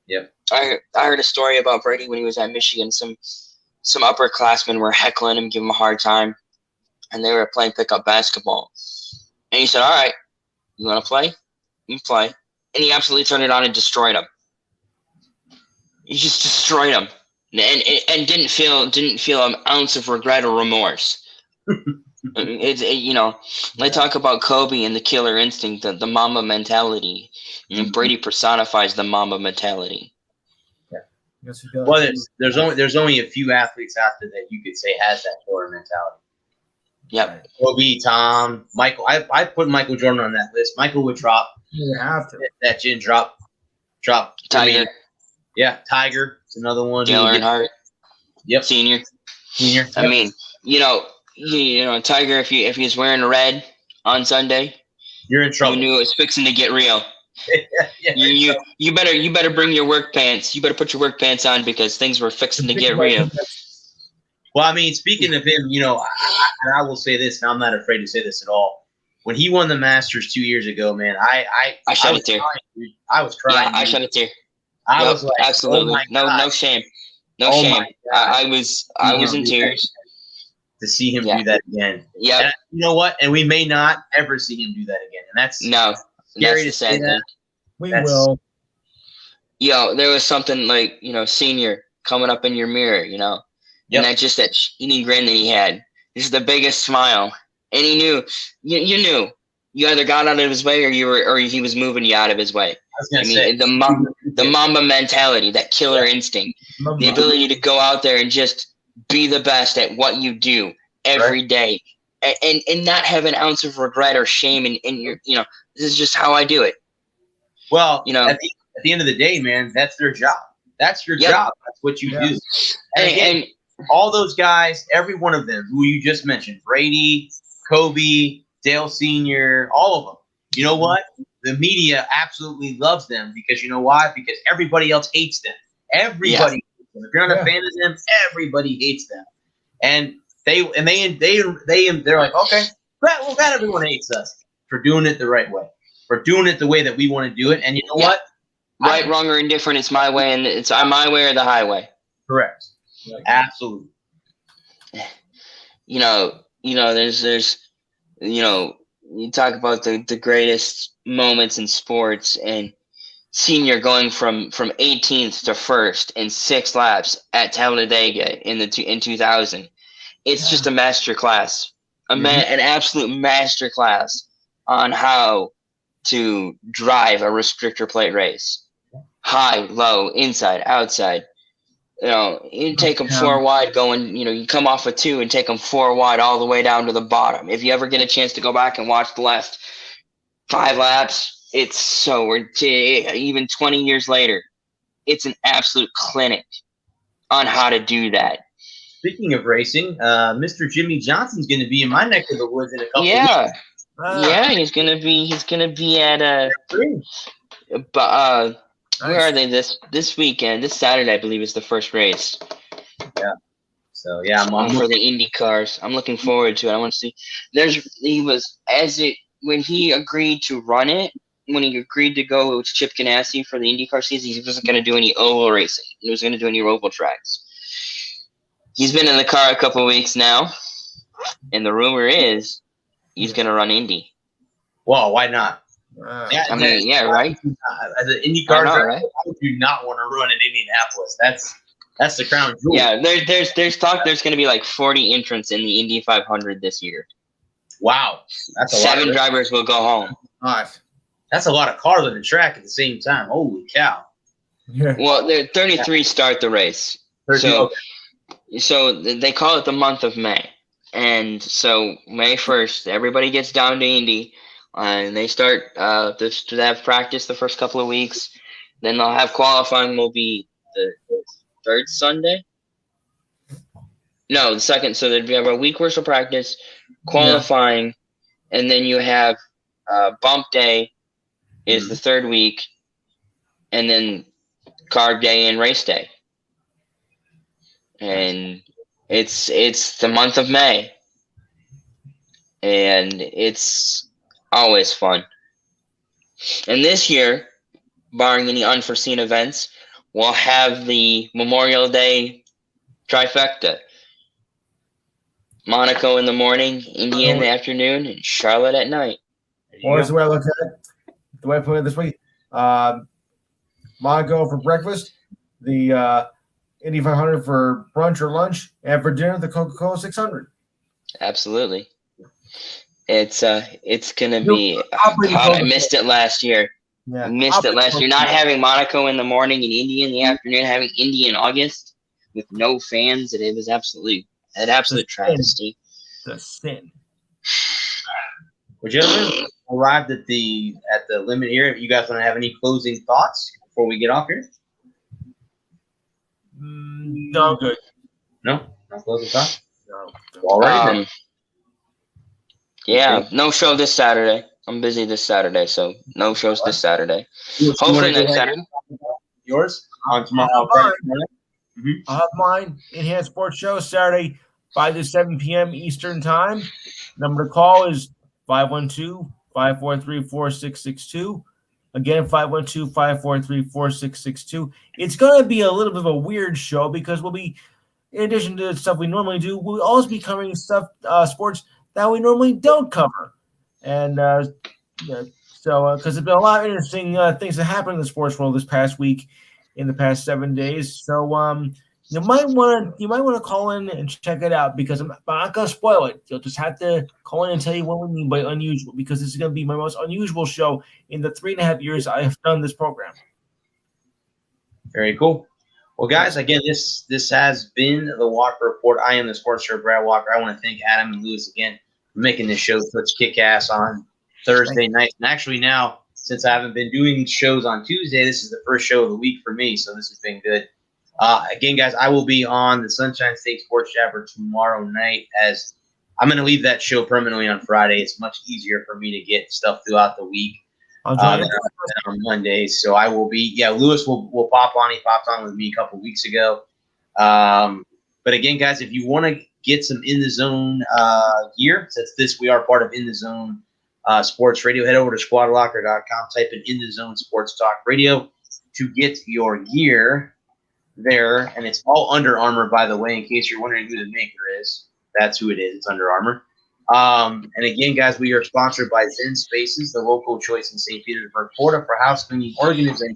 Yep. I heard a story about Brady when he was at Michigan. Some upperclassmen were heckling him, giving him a hard time, and they were playing pickup basketball. And he said, "All right, you want to play? You play." And he absolutely turned it on and destroyed him. He just destroyed him, and didn't feel an ounce of regret or remorse. They talk about Kobe and the killer instinct, the Mamba mentality, and Brady personifies the Mamba mentality. Yeah. Yes, he does. Well, there's only a few athletes out there that you could say has that killer mentality. Yep. Kobe, Tom, Michael. I put Michael Jordan on that list. Michael would drop. You have to. That gin drop. Tiger. Yeah, Tiger is another one. Dale Earnhardt. Yep. Senior. Senior. I mean, you know, Tiger. If he's wearing red on Sunday, you're in trouble. You knew it was fixing to get real. Yeah, you better bring your work pants. You better put your work pants on because things were fixing to get real. Well, I mean, speaking of him, you know, and I will say this, and I'm not afraid to say this at all. When he won the Masters 2 years ago, man, I shed a tear. I was crying. Yeah, I shed a tear. I was like, absolutely, oh no shame, no shame. I was in tears to see him do that again. Yeah, you know what? And we may not ever see him do that again, and that's scary to say that. We will. There was something like, Senior coming up in your mirror, and that eating grin that he had. This is the biggest smile, and he knew. You knew. You either got out of his way, or he was moving you out of his way. The Mamba mentality, that killer instinct, the ability to go out there and just be the best at what you do every day, and not have an ounce of regret or shame in your, this is just how I do it. Well, at the end of the day, man, that's their job. That's your job. That's what you do. And all those guys, every one of them who you just mentioned, Brady, Kobe, Dale Sr., all of them, you know what? The media absolutely loves them because you know why? Because everybody else hates them. Everybody hates them. If you're not a fan of them, everybody hates them. And they're like, okay, well, glad everyone hates us for doing it the right way, for doing it the way that we want to do it. And you know what? Right, wrong, or indifferent, it's my way, and it's my way or the highway. Correct. Absolutely. There's you talk about the greatest moments in sports, and Senior going from 18th to 1st in 6 laps at Talladega in 2000. It's just a master class, an absolute master class on how to drive a restrictor plate race. High, low, inside, outside. You take them 4 wide going, you come off with 2 and take them 4 wide all the way down to the bottom. If you ever get a chance to go back and watch the last 5 laps, it's so even 20 years later, it's an absolute clinic on how to do that. Speaking of racing, Mr. Jimmy Johnson's going to be in my neck of the woods in a couple of weeks. Yeah, he's gonna be at where are they this weekend? This Saturday, I believe, is the first race. Yeah. So yeah, I'm for the Indy cars. I'm looking forward to it. I want to see. When he agreed to run it, when he agreed to go with Chip Ganassi for the IndyCar season, he wasn't going to do any oval racing. He was going to do any oval tracks. He's been in the car a couple of weeks now, and the rumor is he's going to run Indy. Well, why not? Right? As an IndyCar driver, right? I do not want to run in Indianapolis. That's the crown jewel. Yeah, there's talk. There's going to be like 40 entrants in the Indy 500 this year. Wow, that's a 7 drivers will go home. Nice. That's a lot of cars on the track at the same time. Holy cow! Yeah. Well, 33 start the race, so they call it the month of May, and so May 1st, everybody gets down to Indy. And they start to have practice the first couple of weeks. Then they'll have qualifying. Will be the 3rd Sunday. No, the 2nd. So there'd be about a week worth of practice, qualifying, and then you have bump day is the 3rd week, and then carb day and race day. And it's the month of May, and it's always fun. And this year, barring any unforeseen events, we'll have the Memorial Day trifecta. Monaco in the morning, Indy in the afternoon, and Charlotte at night. Well, that's the way I look at it. The way I put it this week, Monaco for breakfast, the Indy 500 for brunch or lunch, and for dinner, the Coca-Cola 600. Absolutely. It's gonna be. I missed it last year. Yeah. Not having Monaco in the morning and Indy in the afternoon, having Indy in August with no fans. It was an absolute travesty. The sin. Well, gentlemen, arrived at the limit here. If you guys want to have any closing thoughts before we get off here? No, I'm good. No? Not close to top? No. All right. then. Yeah, Okay. no show this Saturday. I'm busy this Saturday, so no shows this Saturday. You Hopefully wanna go next ahead Saturday. and talk about yours on tomorrow. I'll have mine. Enhanced Sports Show Saturday, 5 to 7 p.m. Eastern Time. Number to call is 512-543-4662. Again, 512-543-4662. It's going to be a little bit of a weird show because we'll be, in addition to the stuff we normally do, we'll also be covering stuff, sports that we normally don't cover. And so, because there's been a lot of interesting things that happened in the sports world this past week, in the past 7 days. So, you might want to call in and check it out because I'm not gonna spoil it. You'll just have to call in and tell you what we mean by unusual, because this is gonna be my most unusual show in the 3.5 years I have done this program. Very cool. Well, guys, again, this has been the Walker Report. I am the sports show, Brad Walker. I want to thank Adam and Lewis again for making this show such kick-ass on Thursday night. And actually now, since I haven't been doing shows on Tuesday, this is the first show of the week for me, so this has been good. Again, guys, I will be on the Sunshine State Sports Jabber tomorrow night, as I'm going to leave that show permanently on Friday. It's much easier for me to get stuff throughout the week than on Mondays. So I will be, Lewis will pop on. He popped on with me a couple weeks ago. But again, guys, if you want to get some In the Zone gear, since we are part of In the Zone Sports Radio, head over to squadlocker.com, type in the Zone Sports Talk Radio to get your gear there. And it's all Under Armour, by the way, in case you're wondering who the maker is. That's who it is. It's Under Armour. And again, guys, we are sponsored by Zen Spaces, the local choice in St. Petersburg, Florida, for house cleaning organization.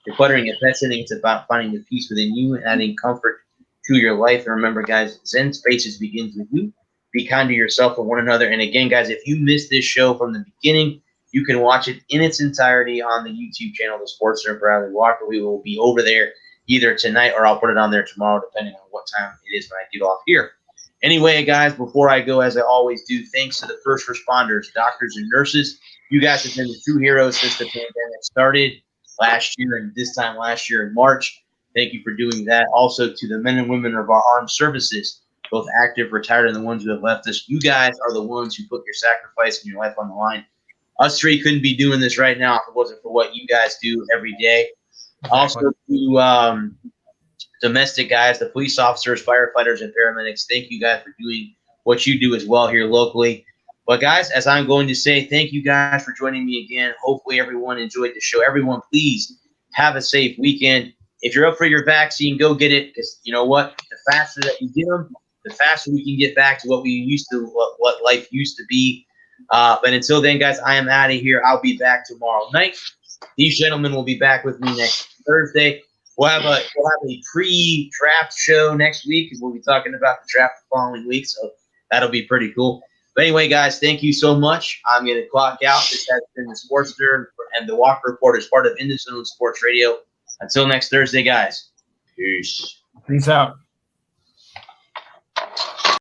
Decluttering a pet sitting, it's about finding the peace within you and adding comfort to your life. And remember, guys, Zen Spaces begins with you. Be kind to yourself and one another. And again, guys, if you missed this show from the beginning, you can watch it in its entirety on the YouTube channel, The Sports Center, Bradley Walker. We will be over there either tonight or I'll put it on there tomorrow, depending on what time it is when I get off here. Anyway, guys, before I go, as I always do, thanks to the first responders, doctors and nurses. You guys have been the true heroes since the pandemic started last year, and this time last year in March. Thank you for doing that. Also to the men and women of our armed services, both active, retired, and the ones who have left us. You guys are the ones who put your sacrifice and your life on the line. Us three couldn't be doing this right now if it wasn't for what you guys do every day. Also to domestic guys, the police officers, firefighters, and paramedics, thank you guys for doing what you do as well here locally. But guys, as I'm going to say, thank you guys for joining me again. Hopefully everyone enjoyed the show. Everyone, please have a safe weekend. If you're up for your vaccine, go get it, because you know what? The faster that you get them, the faster we can get back to what we used to, what life used to be. But until then, guys, I am out of here. I'll be back tomorrow night. These gentlemen will be back with me next Thursday. We'll have a pre-draft show next week, because we'll be talking about the draft the following week, so that'll be pretty cool. But anyway, guys, thank you so much. I'm going to clock out. This has been the Sports Center and the Walker Report as part of In the Zone Sports Radio. Until next Thursday, guys. Peace. Peace out.